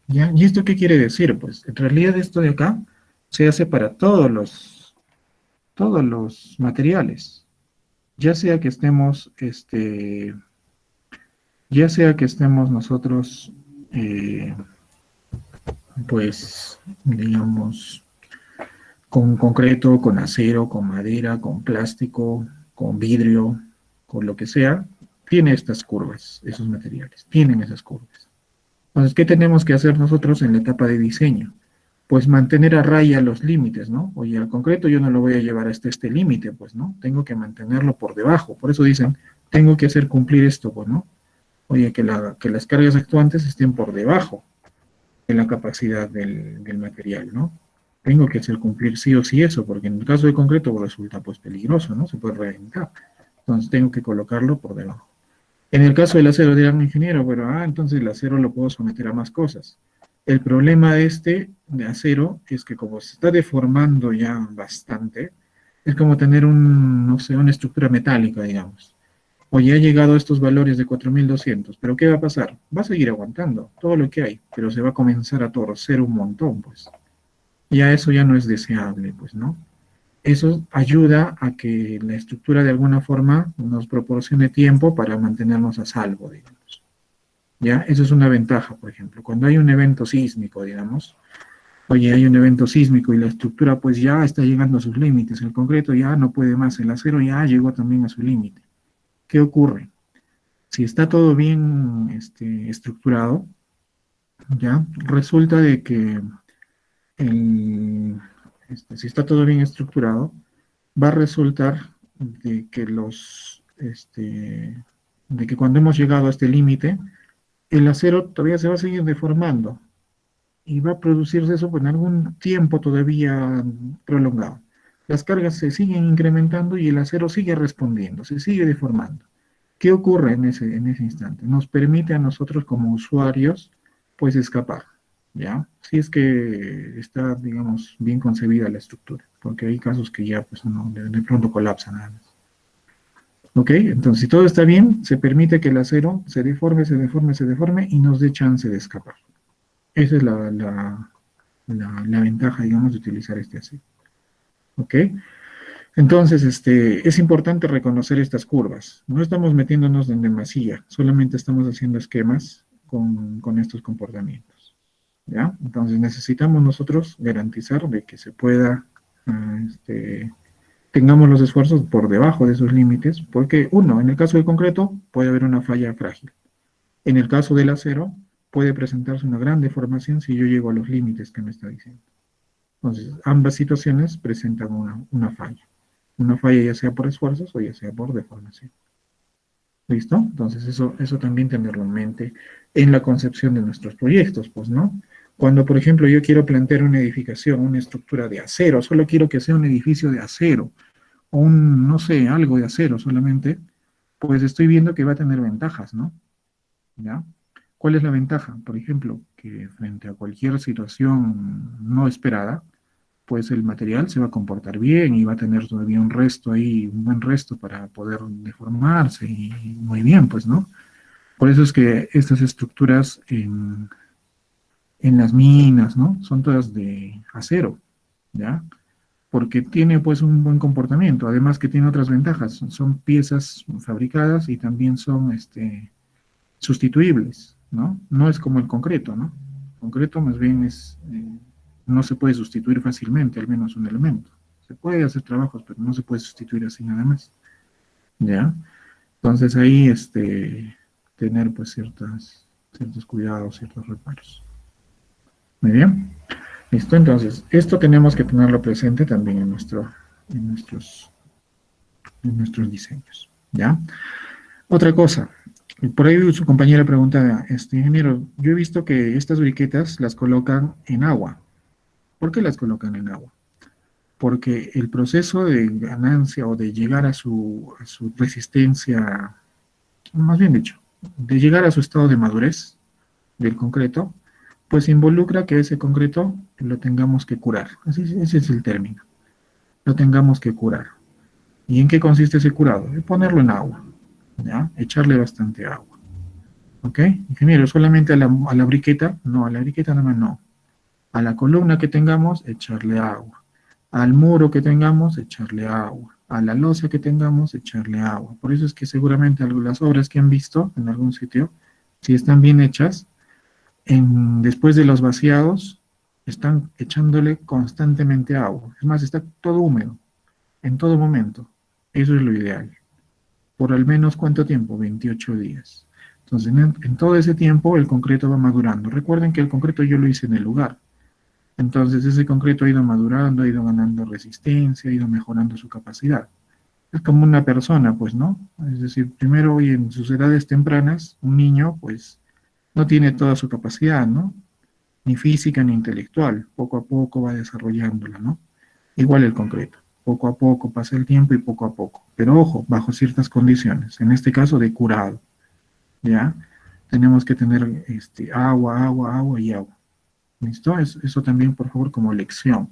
¿Ya? ¿Y esto qué quiere decir? Pues en realidad esto de acá se hace para todos los materiales, ya sea que estemos, ya sea que estemos nosotros, pues, digamos, con concreto, con acero, con madera, con plástico, con vidrio, con lo que sea, tiene estas curvas, esos materiales, tienen esas curvas. Entonces, ¿qué tenemos que hacer nosotros en la etapa de diseño? Pues mantener a raya los límites, ¿no? Oye, al concreto yo no lo voy a llevar hasta este límite, pues, ¿no? Tengo que mantenerlo por debajo. Por eso dicen, tengo que hacer cumplir esto, pues, ¿no? Oye, que las cargas actuantes estén por debajo de la capacidad del material, ¿no? Tengo que hacer cumplir sí o sí eso, porque en el caso de concreto pues, resulta, pues, peligroso, ¿no? Se puede reventar. Entonces tengo que colocarlo por debajo. En el caso del acero dirán, ingeniero, pero entonces el acero lo puedo someter a más cosas. El problema de acero, es que como se está deformando ya bastante, es como tener no sé, una estructura metálica, digamos. Oye, ha llegado a estos valores de 4200, pero ¿qué va a pasar? Va a seguir aguantando todo lo que hay, pero se va a comenzar a torcer un montón, pues. Ya eso ya no es deseable, pues, ¿no? Eso ayuda a que la estructura de alguna forma nos proporcione tiempo para mantenernos a salvo, digamos. ¿Ya? Eso es una ventaja, por ejemplo. Cuando hay un evento sísmico, digamos, oye, hay un evento sísmico y la estructura pues ya está llegando a sus límites, el concreto ya no puede más, el acero ya llegó también a su límite. ¿Qué ocurre? Si está todo bien estructurado, ¿ya? Resulta de que si está todo bien estructurado, va a resultar de que de que cuando hemos llegado a este límite, el acero todavía se va a seguir deformando y va a producirse eso por algún tiempo todavía prolongado. Las cargas se siguen incrementando y el acero sigue respondiendo, se sigue deformando. ¿Qué ocurre en ese instante? Nos permite a nosotros como usuarios, pues escapar, ¿ya? Si es que está, digamos, bien concebida la estructura, porque hay casos que ya, pues, no, de pronto colapsan nada más. ¿Ok? Entonces, si todo está bien, se permite que el acero se deforme, se deforme, se deforme y nos dé chance de escapar. Esa es la ventaja, digamos, de utilizar este acero. ¿Ok? Entonces, es importante reconocer estas curvas. No estamos metiéndonos en demasía, solamente estamos haciendo esquemas con estos comportamientos. ¿Ya? Entonces, necesitamos nosotros garantizar de que se pueda, tengamos los esfuerzos por debajo de esos límites, porque, en el caso del concreto, puede haber una falla frágil. En el caso del acero, puede presentarse una gran deformación si yo llego a los límites que me está diciendo. Entonces, ambas situaciones presentan una falla. Una falla ya sea por esfuerzos o ya sea por deformación. ¿Listo? Entonces eso también tenerlo en mente en la concepción de nuestros proyectos, pues, ¿no? Cuando, por ejemplo, yo quiero plantear una edificación, una estructura de acero, solo quiero que sea un edificio de acero, o no sé, algo de acero solamente, pues estoy viendo que va a tener ventajas, ¿no? ¿Ya? ¿Cuál es la ventaja? Por ejemplo, que frente a cualquier situación no esperada, pues el material se va a comportar bien y va a tener todavía un resto ahí, un buen resto para poder deformarse y muy bien, pues, ¿no? Por eso es que estas estructuras en las minas, ¿no? Son todas de acero, ¿ya? Porque tiene pues un buen comportamiento, además que tiene otras ventajas, son piezas fabricadas y también son sustituibles, ¿no? No es como el concreto, ¿no? El concreto más bien no se puede sustituir fácilmente, al menos un elemento. Se puede hacer trabajos, pero no se puede sustituir así nada más. ¿Ya? Entonces ahí tener pues ciertos cuidados, ciertos reparos. Muy bien. Listo, entonces, esto tenemos que tenerlo presente también en nuestros diseños. ¿Ya? Otra cosa, por ahí su compañera pregunta, ingeniero, yo he visto que estas briquetas las colocan en agua. ¿Por qué las colocan en agua? Porque el proceso de ganancia o de llegar a su resistencia, más bien dicho, de llegar a su estado de madurez del concreto, pues involucra que ese concreto lo tengamos que curar. Ese es el término. Lo tengamos que curar. ¿Y en qué consiste ese curado? En ponerlo en agua, ¿ya? Echarle bastante agua. ¿Ok? Ingeniero, solamente a la briqueta, no, a la briqueta nada más no. A la columna que tengamos, echarle agua. Al muro que tengamos, echarle agua. A la losa que tengamos, echarle agua. Por eso es que seguramente las obras que han visto en algún sitio, si están bien hechas, después de los vaciados, están echándole constantemente agua. Es más, está todo húmedo, en todo momento. Eso es lo ideal. ¿Por al menos cuánto tiempo? 28 días. Entonces, en todo ese tiempo, el concreto va madurando. Recuerden que el concreto yo lo hice en el lugar. Entonces, ese concreto ha ido madurando, ha ido ganando resistencia, ha ido mejorando su capacidad. Es como una persona, pues, ¿no? Es decir, primero hoy en sus edades tempranas, un niño, pues, no tiene toda su capacidad, ¿no? Ni física ni intelectual. Poco a poco va desarrollándola, ¿no? Igual el concreto. Poco a poco pasa el tiempo y poco a poco. Pero ojo, bajo ciertas condiciones. En este caso de curado, ¿ya? Tenemos que tener agua, agua, agua y agua. ¿Listo? Eso también, por favor, como lección.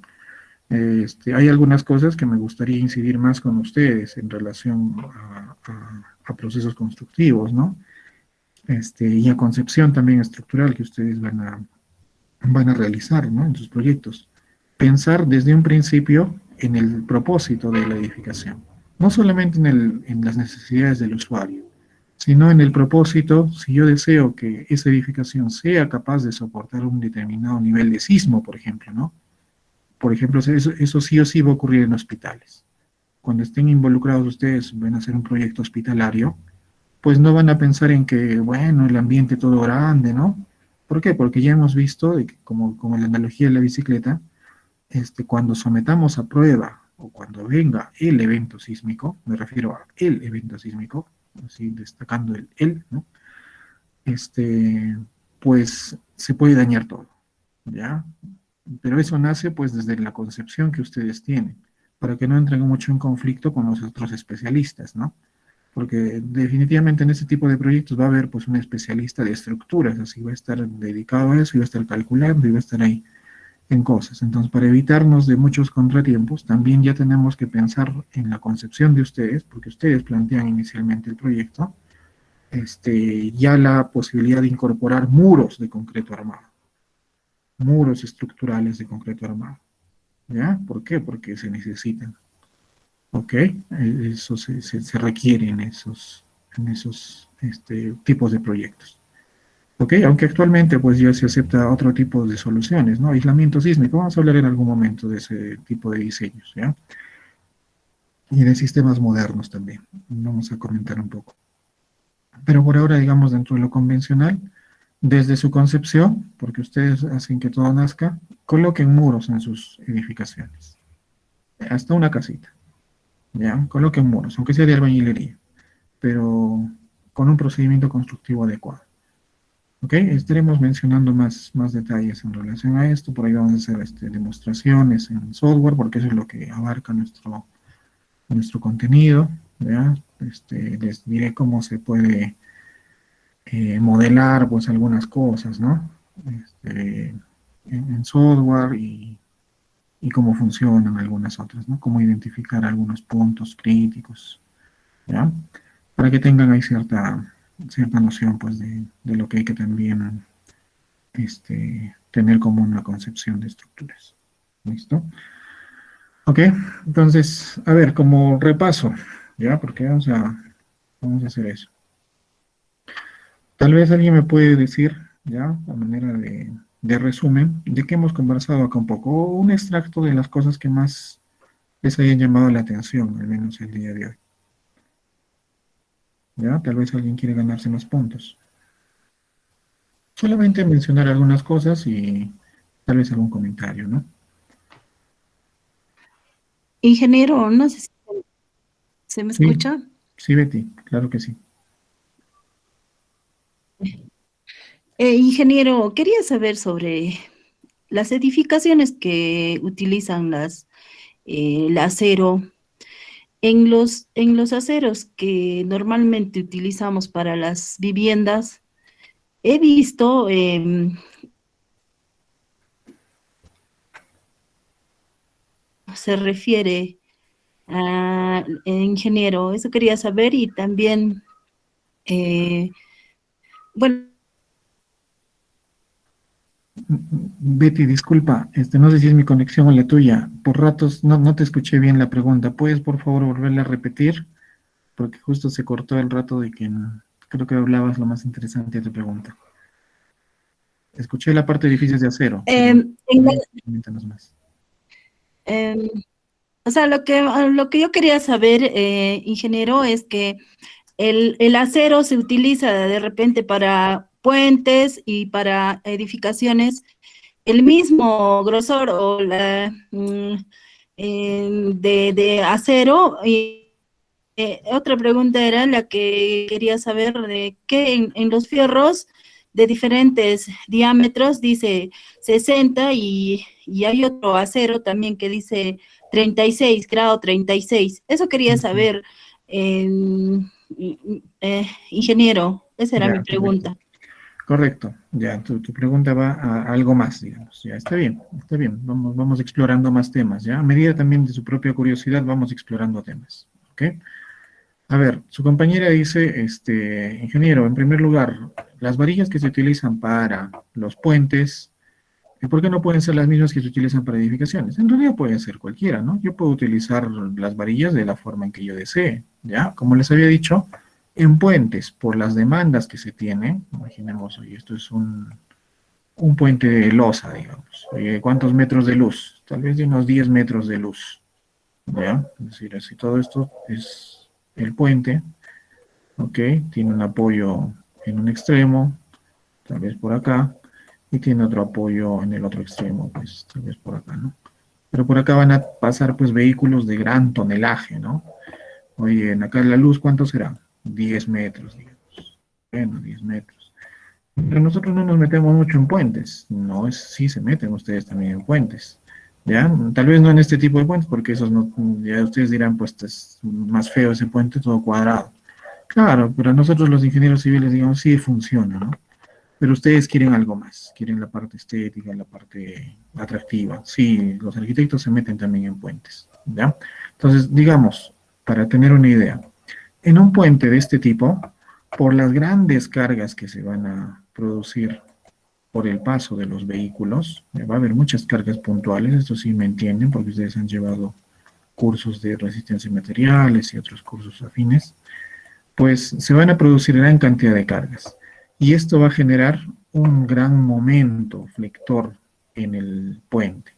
Hay algunas cosas que me gustaría incidir más con ustedes en relación a procesos constructivos, ¿no? Y a concepción también estructural que ustedes van a realizar, ¿no? En sus proyectos. Pensar desde un principio en el propósito de la edificación, no solamente en las necesidades del usuario, sino en el propósito, si yo deseo que esa edificación sea capaz de soportar un determinado nivel de sismo, por ejemplo, ¿no? Por ejemplo, eso sí o sí va a ocurrir en hospitales. Cuando estén involucrados ustedes, van a hacer un proyecto hospitalario, pues no van a pensar en que, bueno, el ambiente todo grande, ¿no? ¿Por qué? Porque ya hemos visto, de que como la analogía de la bicicleta, cuando sometamos a prueba o cuando venga el evento sísmico, me refiero a el evento sísmico, así destacando el, ¿no? Pues se puede dañar todo, ¿ya? Pero eso nace pues desde la concepción que ustedes tienen, para que no entren mucho en conflicto con los otros especialistas, ¿no? Porque definitivamente en este tipo de proyectos va a haber pues un especialista de estructuras, así va a estar dedicado a eso y va a estar calculando y va a estar ahí en cosas. Entonces, para evitarnos de muchos contratiempos, también ya tenemos que pensar en la concepción de ustedes, porque ustedes plantean inicialmente el proyecto, ya la posibilidad de incorporar muros de concreto armado, muros estructurales de concreto armado. ¿Ya? ¿Por qué? Porque se necesitan. ¿Ok? Eso se requiere en esos tipos de proyectos. ¿Ok? Aunque actualmente pues ya se acepta otro tipo de soluciones, ¿no? Aislamiento sísmico, vamos a hablar en algún momento de ese tipo de diseños, ¿ya? Y de sistemas modernos también, vamos a comentar un poco. Pero por ahora, digamos, dentro de lo convencional, desde su concepción, porque ustedes hacen que todo nazca, coloquen muros en sus edificaciones, hasta una casita, ¿ya? Coloquen muros, aunque sea de albañilería, pero con un procedimiento constructivo adecuado. ¿Ok? Estaremos mencionando más detalles en relación a esto. Por ahí vamos a hacer demostraciones en software, porque eso es lo que abarca nuestro contenido. ¿Ya? Les diré cómo se puede modelar pues algunas cosas, ¿no? En software y cómo funcionan algunas otras, ¿no? Cómo identificar algunos puntos críticos, ¿ya? Para que tengan ahí cierta noción pues de lo que hay que también tener como una concepción de estructuras. ¿Listo? Ok, entonces, a ver, como repaso, ¿ya? Porque vamos a hacer eso. Tal vez alguien me puede decir, ¿ya? A manera de resumen, de qué hemos conversado acá un poco, o un extracto de las cosas que más les hayan llamado la atención, al menos el día de hoy. ¿Ya? Tal vez alguien quiere ganarse más puntos. Solamente mencionar algunas cosas y tal vez algún comentario, ¿no? Ingeniero, no sé si se me Sí, escucha. sí, Betty, claro que sí. Ingeniero, quería saber sobre las edificaciones que utilizan el acero. En los aceros que normalmente utilizamos para las viviendas, he visto, se refiere ingeniero? Eso quería saber y también, bueno, Betty, disculpa, no sé si es mi conexión o la tuya. Por ratos no te escuché bien la pregunta. ¿Puedes, por favor, volverla a repetir? Porque justo se cortó el rato de que creo que hablabas lo más interesante de tu pregunta. Escuché la parte de edificios de acero. Coméntanos más. o sea, lo que yo quería saber, ingeniero, es que el acero se utiliza de repente para puentes y para edificaciones, el mismo grosor o de acero. Y otra pregunta era la que quería saber de que en los fierros de diferentes diámetros dice 60 y hay otro acero también que dice 36, grado 36. Eso quería saber, ingeniero, esa era mi Ya, pregunta. correcto. Ya, tu pregunta va a algo más, digamos. Ya, está bien, está bien. Vamos explorando más temas, ¿ya? A medida también de su propia curiosidad, vamos explorando temas, ¿ok? A ver, su compañera dice, ingeniero, en primer lugar, las varillas que se utilizan para los puentes, ¿por qué no pueden ser las mismas que se utilizan para edificaciones? En realidad pueden ser cualquiera, ¿no? Yo puedo utilizar las varillas de la forma en que yo desee, ¿ya? Como les había dicho, en puentes, por las demandas que se tienen, imaginemos, oye, esto es un puente de losa, digamos. Oye, ¿cuántos metros de luz? Tal vez de unos 10 metros de luz, ¿ya? Es decir, así todo esto es el puente, ¿ok? Tiene un apoyo en un extremo, tal vez por acá, y tiene otro apoyo en el otro extremo, pues tal vez por acá, ¿no? Pero por acá van a pasar pues vehículos de gran tonelaje, ¿no? Oye, en acá la luz, ¿cuánto será? 10 metros, digamos. Bueno, 10 metros. Pero nosotros no nos metemos mucho en puentes, no es, sí se meten ustedes también en puentes, ¿ya? Tal vez no en este tipo de puentes, porque esos no, ya ustedes dirán, pues es más feo ese puente, todo cuadrado. Claro, pero nosotros los ingenieros civiles, digamos, sí funciona, ¿no? Pero ustedes quieren algo más, quieren la parte estética, la parte atractiva. Sí, los arquitectos se meten también en puentes, ¿ya? Entonces, digamos, para tener una idea, en un puente de este tipo, por las grandes cargas que se van a producir por el paso de los vehículos, va a haber muchas cargas puntuales, esto sí me entienden, porque ustedes han llevado cursos de resistencia a materiales y otros cursos afines, pues se van a producir gran cantidad de cargas. Y esto va a generar un gran momento flector en el puente,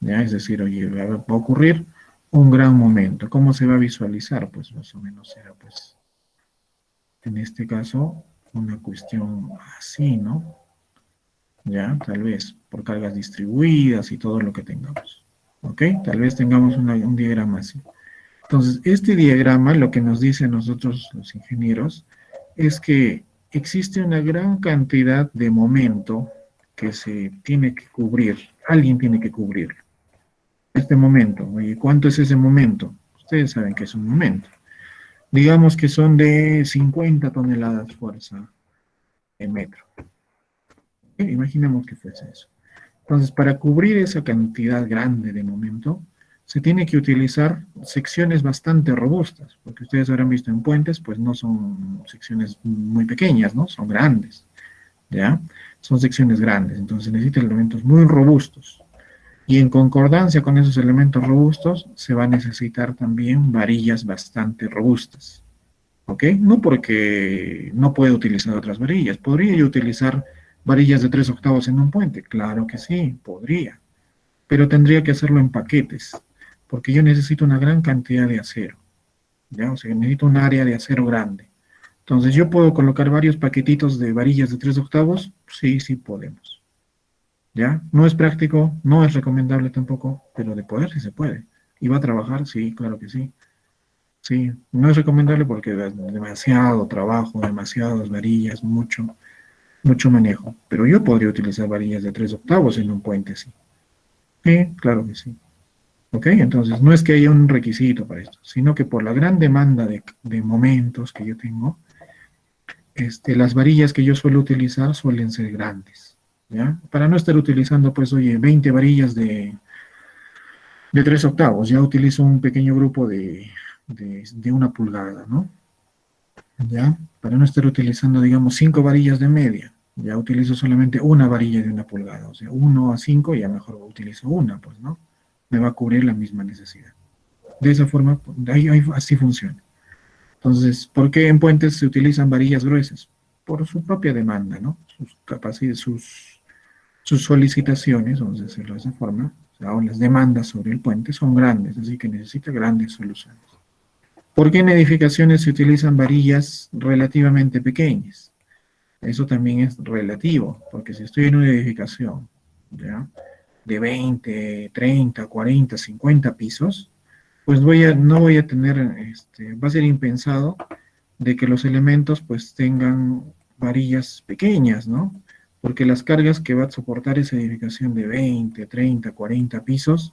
¿ya? Es decir, oye, va a ocurrir un gran momento. ¿Cómo se va a visualizar? Pues más o menos será, pues, en este caso, una cuestión así, ¿no? Ya, tal vez, por cargas distribuidas y todo lo que tengamos. ¿Ok? Tal vez tengamos un diagrama así. Entonces, este diagrama lo que nos dice a nosotros los ingenieros es que existe una gran cantidad de momento que se tiene que cubrir, alguien tiene que cubrirlo. Este momento, oye, ¿cuánto es ese momento? Ustedes saben que es un momento. Digamos que son de 50 toneladas fuerza en metro. Imaginemos que fuese eso. Entonces, para cubrir esa cantidad grande de momento, se tiene que utilizar secciones bastante robustas, porque ustedes habrán visto en puentes, pues no son secciones muy pequeñas, ¿no? Son grandes, ¿ya? Son secciones grandes, entonces necesitan elementos muy robustos. Y en concordancia con esos elementos robustos, se va a necesitar también varillas bastante robustas, ¿ok? No porque no pueda utilizar otras varillas, podría yo utilizar varillas de 3/8 en un puente, claro que sí, podría, pero tendría que hacerlo en paquetes, porque yo necesito una gran cantidad de acero, ¿ya? O sea, necesito un área de acero grande. Entonces, ¿yo puedo colocar varios paquetitos de varillas de 3/8? Sí, sí podemos, ¿ya? No es práctico, no es recomendable tampoco, pero de poder sí se puede. ¿Y va a trabajar? Sí, claro que sí. Sí, no es recomendable porque es demasiado trabajo, demasiadas varillas, mucho manejo. Pero yo podría utilizar varillas de 3/8 en un puente, sí. Sí, claro que sí. ¿Ok? Entonces, no es que haya un requisito para esto, sino que por la gran demanda de momentos que yo tengo, las varillas que yo suelo utilizar suelen ser grandes, ¿ya? Para no estar utilizando, pues, oye, 20 varillas De 3/8, ya utilizo un pequeño grupo de 1 pulgada, ¿no? Ya, para no estar utilizando, digamos, 5 varillas de media, ya utilizo solamente una varilla de 1 pulgada, o sea, 1 a 5, ya mejor utilizo una, pues, ¿no? Me va a cubrir la misma necesidad. De esa forma, así funciona. Entonces, ¿por qué en puentes se utilizan varillas gruesas? Por su propia demanda, ¿no? Sus capacidades, sus solicitaciones, vamos a decirlo de esa forma, o sea, las demandas sobre el puente son grandes, así que necesita grandes soluciones. ¿Por qué en edificaciones se utilizan varillas relativamente pequeñas? Eso también es relativo, porque si estoy en una edificación, ¿ya?, de 20, 30, 40, 50 pisos, pues no voy a tener, va a ser impensado de que los elementos pues tengan varillas pequeñas, ¿no? Porque las cargas que va a soportar esa edificación de 20, 30, 40 pisos,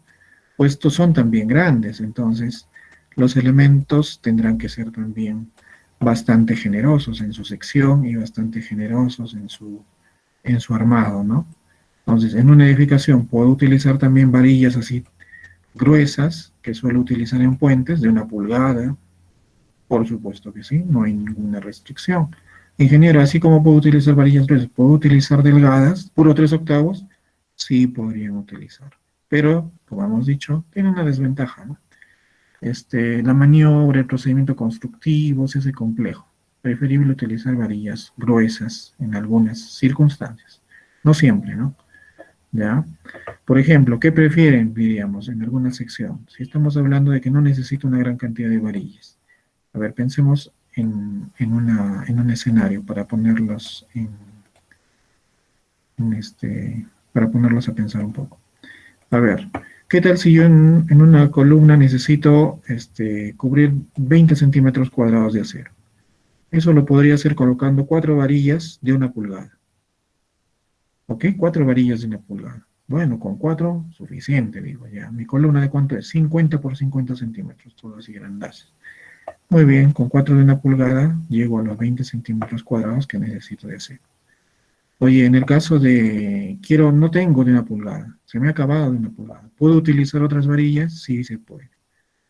pues son también grandes, entonces los elementos tendrán que ser también bastante generosos en su sección y bastante generosos en su armado, ¿no? Entonces, en una edificación puedo utilizar también varillas así gruesas, que suelo utilizar en puentes, de 1 pulgada, por supuesto que sí, no hay ninguna restricción. Ingeniero, así como puedo utilizar varillas gruesas, ¿puedo utilizar delgadas, puro 3/8? Sí, podrían utilizar. Pero, como hemos dicho, tiene una desventaja, ¿no? La maniobra, el procedimiento constructivo se hace complejo. Preferible utilizar varillas gruesas en algunas circunstancias. No siempre, ¿no? ¿Ya? Por ejemplo, ¿qué prefieren, diríamos, en alguna sección? Si estamos hablando de que no necesito una gran cantidad de varillas. A ver, pensemos en un escenario para ponerlos para ponerlos a pensar un poco. A ver, ¿qué tal si yo en una columna necesito cubrir 20 centímetros cuadrados de acero? Eso lo podría hacer colocando 4 varillas de 1 pulgada. ¿Ok? 4 varillas de 1 pulgada. Bueno, con 4, suficiente, digo ya. ¿Mi columna de cuánto es? 50 por 50 centímetros, todo así grandazo. Muy bien, con 4 de 1 pulgada llego a los 20 centímetros cuadrados que necesito de acero. Oye, en el caso de, no tengo de 1 pulgada, se me ha acabado de 1 pulgada. ¿Puedo utilizar otras varillas? Sí, se puede.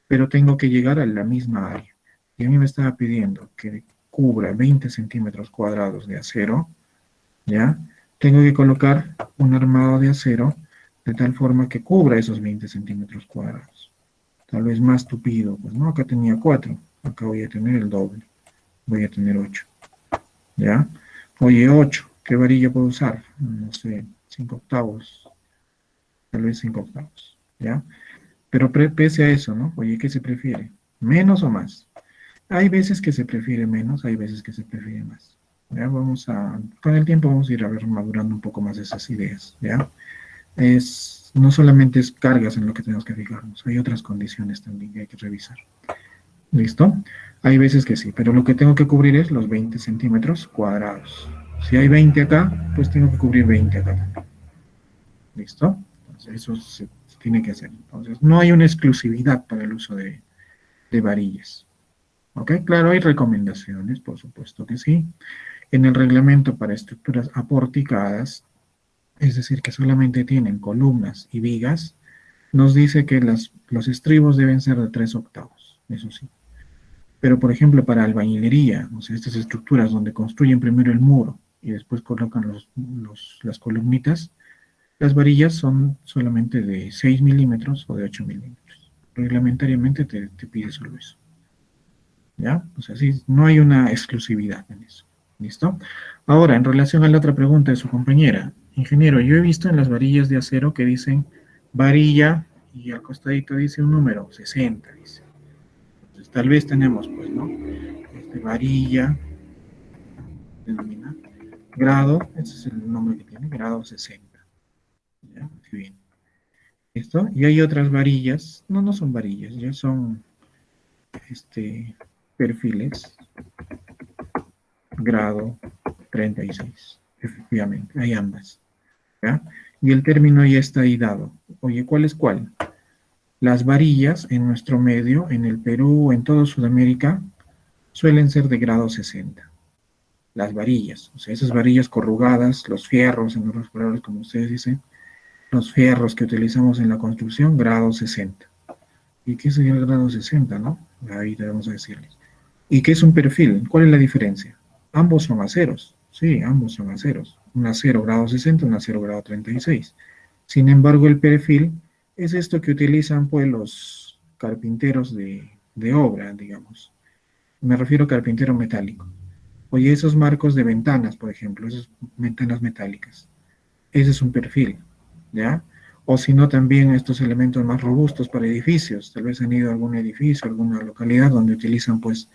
Pero tengo que llegar a la misma área. Y a mí me estaba pidiendo que cubra 20 centímetros cuadrados de acero, ¿ya? Tengo que colocar un armado de acero de tal forma que cubra esos 20 centímetros cuadrados. Tal vez más tupido, pues no, acá tenía 4, acá voy a tener el doble, voy a tener 8, ¿ya? Oye, 8, ¿qué varilla puedo usar? No sé, 5/8, tal vez 5/8, ¿ya? Pero pese a eso, ¿no? Oye, ¿qué se prefiere? ¿Menos o más? Hay veces que se prefiere menos, hay veces que se prefiere más. ¿Ya? Con el tiempo vamos a ir madurando un poco más esas ideas, ¿ya? No solamente es cargas en lo que tenemos que fijarnos, hay otras condiciones también que hay que revisar. ¿Listo? Hay veces que sí, pero lo que tengo que cubrir es los 20 centímetros cuadrados. Si hay 20 acá, pues tengo que cubrir 20 acá también. ¿Listo? Entonces eso se tiene que hacer. Entonces no hay una exclusividad para el uso de varillas. ¿Ok? Claro, hay recomendaciones, por supuesto que sí. En el reglamento para estructuras aporticadas, es decir, que solamente tienen columnas y vigas, nos dice que los estribos deben ser de 3/8, eso sí. Pero, por ejemplo, para albañilería, o sea, estas estructuras donde construyen primero el muro y después colocan las columnitas, las varillas son solamente de 6 milímetros o de 8 milímetros. Reglamentariamente te pide solo eso. ¿Ya? O sea, sí, no hay una exclusividad en eso. ¿Listo? Ahora, en relación a la otra pregunta de su compañera, ingeniero, yo he visto en las varillas de acero que dicen varilla y al costadito dice un número, 60, dice. Entonces, tal vez tenemos, pues, ¿no? Varilla, denomina, grado, ese es el nombre que tiene, grado 60. ¿Ya? Muy bien. ¿Listo? Y hay otras varillas, no son varillas, ya son perfiles, grado 36, efectivamente, hay ambas, ¿ya? Y el término ya está ahí dado. Oye, ¿cuál es cuál? Las varillas en nuestro medio, en el Perú, en toda Sudamérica, suelen ser de grado 60. Las varillas, o sea, esas varillas corrugadas, los fierros en los respiradores, como ustedes dicen, los fierros que utilizamos en la construcción, grado 60. ¿Y qué sería el grado 60, no? Ahí debemos decirles. ¿Y qué es un perfil? ¿Cuál es la diferencia? Ambos son aceros. Sí, ambos son aceros. Un acero grado 60, un acero grado 36. Sin embargo, el perfil es esto que utilizan pues los carpinteros de obra, digamos. Me refiero a carpintero metálico. Oye, esos marcos de ventanas, por ejemplo, esas ventanas metálicas. Ese es un perfil, ¿ya? O si no, también estos elementos más robustos para edificios. Tal vez han ido a algún edificio, alguna localidad donde utilizan pues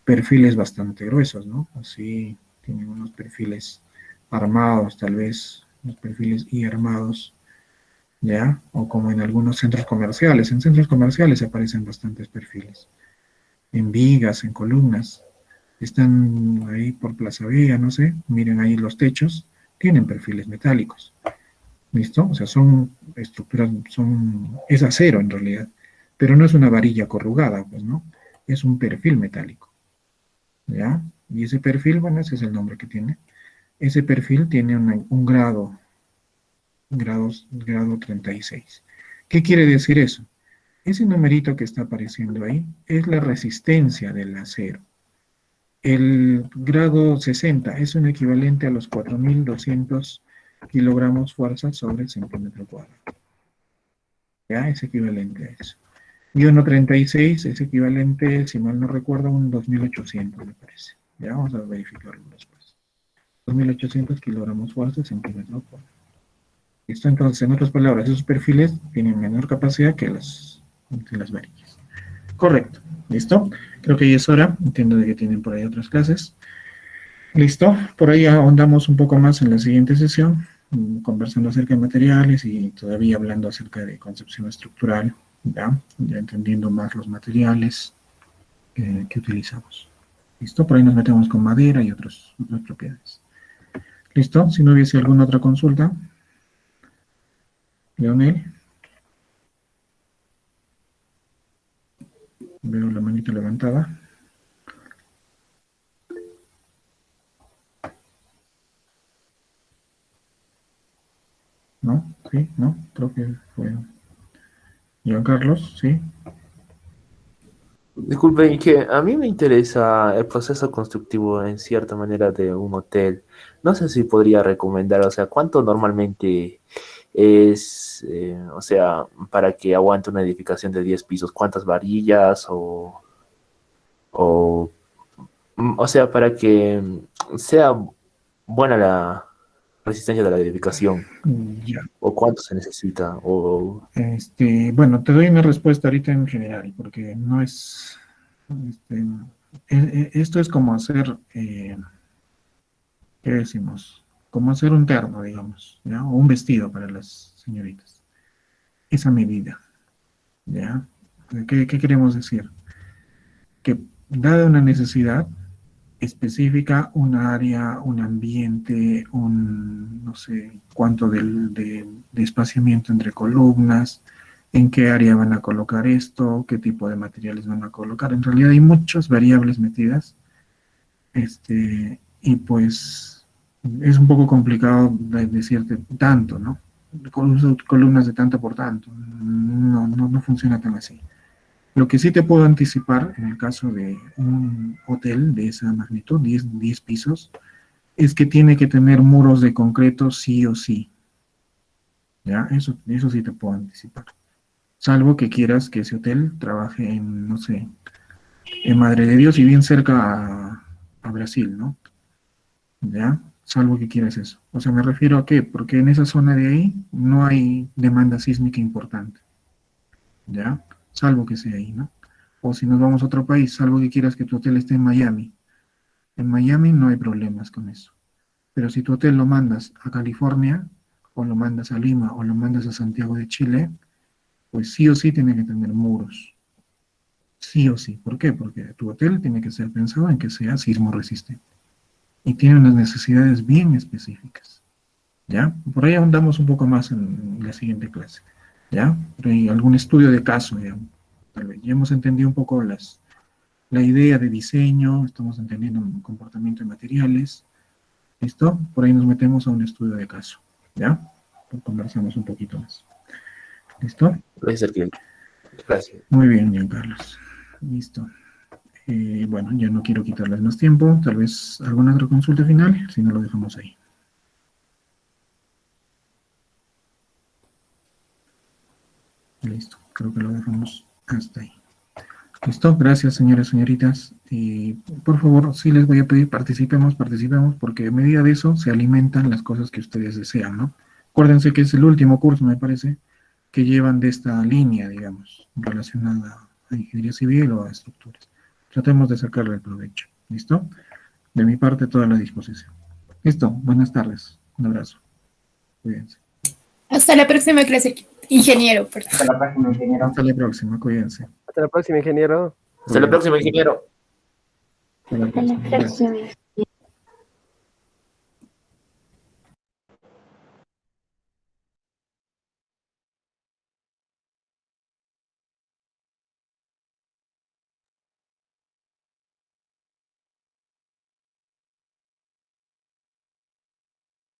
perfiles bastante gruesos, ¿no? Así tienen unos perfiles armados, tal vez, unos perfiles y armados, ¿ya? O como en algunos centros comerciales. En centros comerciales aparecen bastantes perfiles. En vigas, en columnas. Están ahí por Plaza Vea, no sé, miren ahí los techos, tienen perfiles metálicos. ¿Listo? O sea, son estructuras, es acero en realidad, pero no es una varilla corrugada, pues, ¿no? Es un perfil metálico. ¿Ya? Y ese perfil, bueno, ese es el nombre que tiene. Ese perfil tiene un grado 36. ¿Qué quiere decir eso? Ese numerito que está apareciendo ahí es la resistencia del acero. El grado 60 es un equivalente a los 4.200 kilogramos fuerza sobre centímetro cuadrado. ¿Ya? Es equivalente a eso. Y 1.36 es equivalente, si mal no recuerdo, a un 2.800, me parece. Ya vamos a verificarlo después. 2.800 kilogramos fuerza centímetro cuadrado. Esto entonces, en otras palabras, esos perfiles tienen menor capacidad que las varillas. Correcto. ¿Listo? Creo que ya es hora. Entiendo de que tienen por ahí otras clases. ¿Listo? Por ahí ahondamos un poco más en la siguiente sesión, conversando acerca de materiales y todavía hablando acerca de concepción estructural, ya entendiendo más los materiales que utilizamos. ¿Listo? Por ahí nos metemos con madera y otras propiedades. ¿Listo? Si no hubiese alguna otra consulta. Leonel. Veo la manita levantada. ¿No? ¿Sí? ¿No? Creo que fue Giancarlos, ¿sí? Disculpen, que a mí me interesa el proceso constructivo en cierta manera de un hotel. No sé si podría recomendar, o sea, cuánto normalmente es, o sea, para que aguante una edificación de 10 pisos, cuántas varillas o sea, para que sea buena la resistencia de la edificación, Ya. o cuánto se necesita, o... Bueno, te doy una respuesta ahorita en general, porque no es... esto es como hacer, ¿qué decimos? Como hacer un terno, digamos, ¿ya? O un vestido para las señoritas. Esa medida, ¿ya? ¿Qué queremos decir? Que dada una necesidad específica, un área, un ambiente, no sé cuánto de espaciamiento entre columnas, en qué área van a colocar esto, qué tipo de materiales van a colocar. En realidad hay muchas variables metidas, y pues es un poco complicado decirte tanto, ¿no? Columnas de tanto por tanto, no funciona tan así. Lo que sí te puedo anticipar, en el caso de un hotel de esa magnitud, 10 pisos, es que tiene que tener muros de concreto sí o sí. ¿Ya? Eso sí te puedo anticipar. Salvo que quieras que ese hotel trabaje en, no sé, en Madre de Dios y bien cerca a Brasil, ¿no? ¿Ya? Salvo que quieras eso. O sea, me refiero a qué, porque en esa zona de ahí no hay demanda sísmica importante. ¿Ya? Salvo que sea ahí, ¿no? O si nos vamos a otro país, salvo que quieras que tu hotel esté en Miami. En Miami no hay problemas con eso. Pero si tu hotel lo mandas a California, o lo mandas a Lima, o lo mandas a Santiago de Chile, pues sí o sí tiene que tener muros. Sí o sí. ¿Por qué? Porque tu hotel tiene que ser pensado en que sea sismo resistente. Y tiene unas necesidades bien específicas. ¿Ya? Por ahí ahondamos un poco más en la siguiente clase. ¿Ya? Por ahí algún estudio de caso, digamos. Tal vez. Ya hemos entendido un poco la idea de diseño, estamos entendiendo el comportamiento de materiales. ¿Listo? Por ahí nos metemos a un estudio de caso. ¿Ya? conversamos un poquito más. ¿Listo? Gracias. Muy bien, Giancarlos. Listo. Bueno, ya no quiero quitarles más tiempo. Tal vez alguna otra consulta final, si no lo dejamos ahí. Listo, creo que lo dejamos hasta ahí. Listo, gracias señores, señoritas. Por favor, sí les voy a pedir, participemos, porque a medida de eso se alimentan las cosas que ustedes desean, ¿no? Acuérdense que es el último curso, me parece, que llevan de esta línea, digamos, relacionada a ingeniería civil o a estructuras. Tratemos de sacarle el provecho, ¿listo? De mi parte, toda la disposición. Listo, buenas tardes, un abrazo. Cuídense. Hasta la próxima clase, ingeniero. Perdón. Hasta la próxima, ingeniero. Hasta la próxima, cuídense. Hasta la próxima, ingeniero. Hasta la próxima, ingeniero. Hasta la próxima. Hasta la próxima.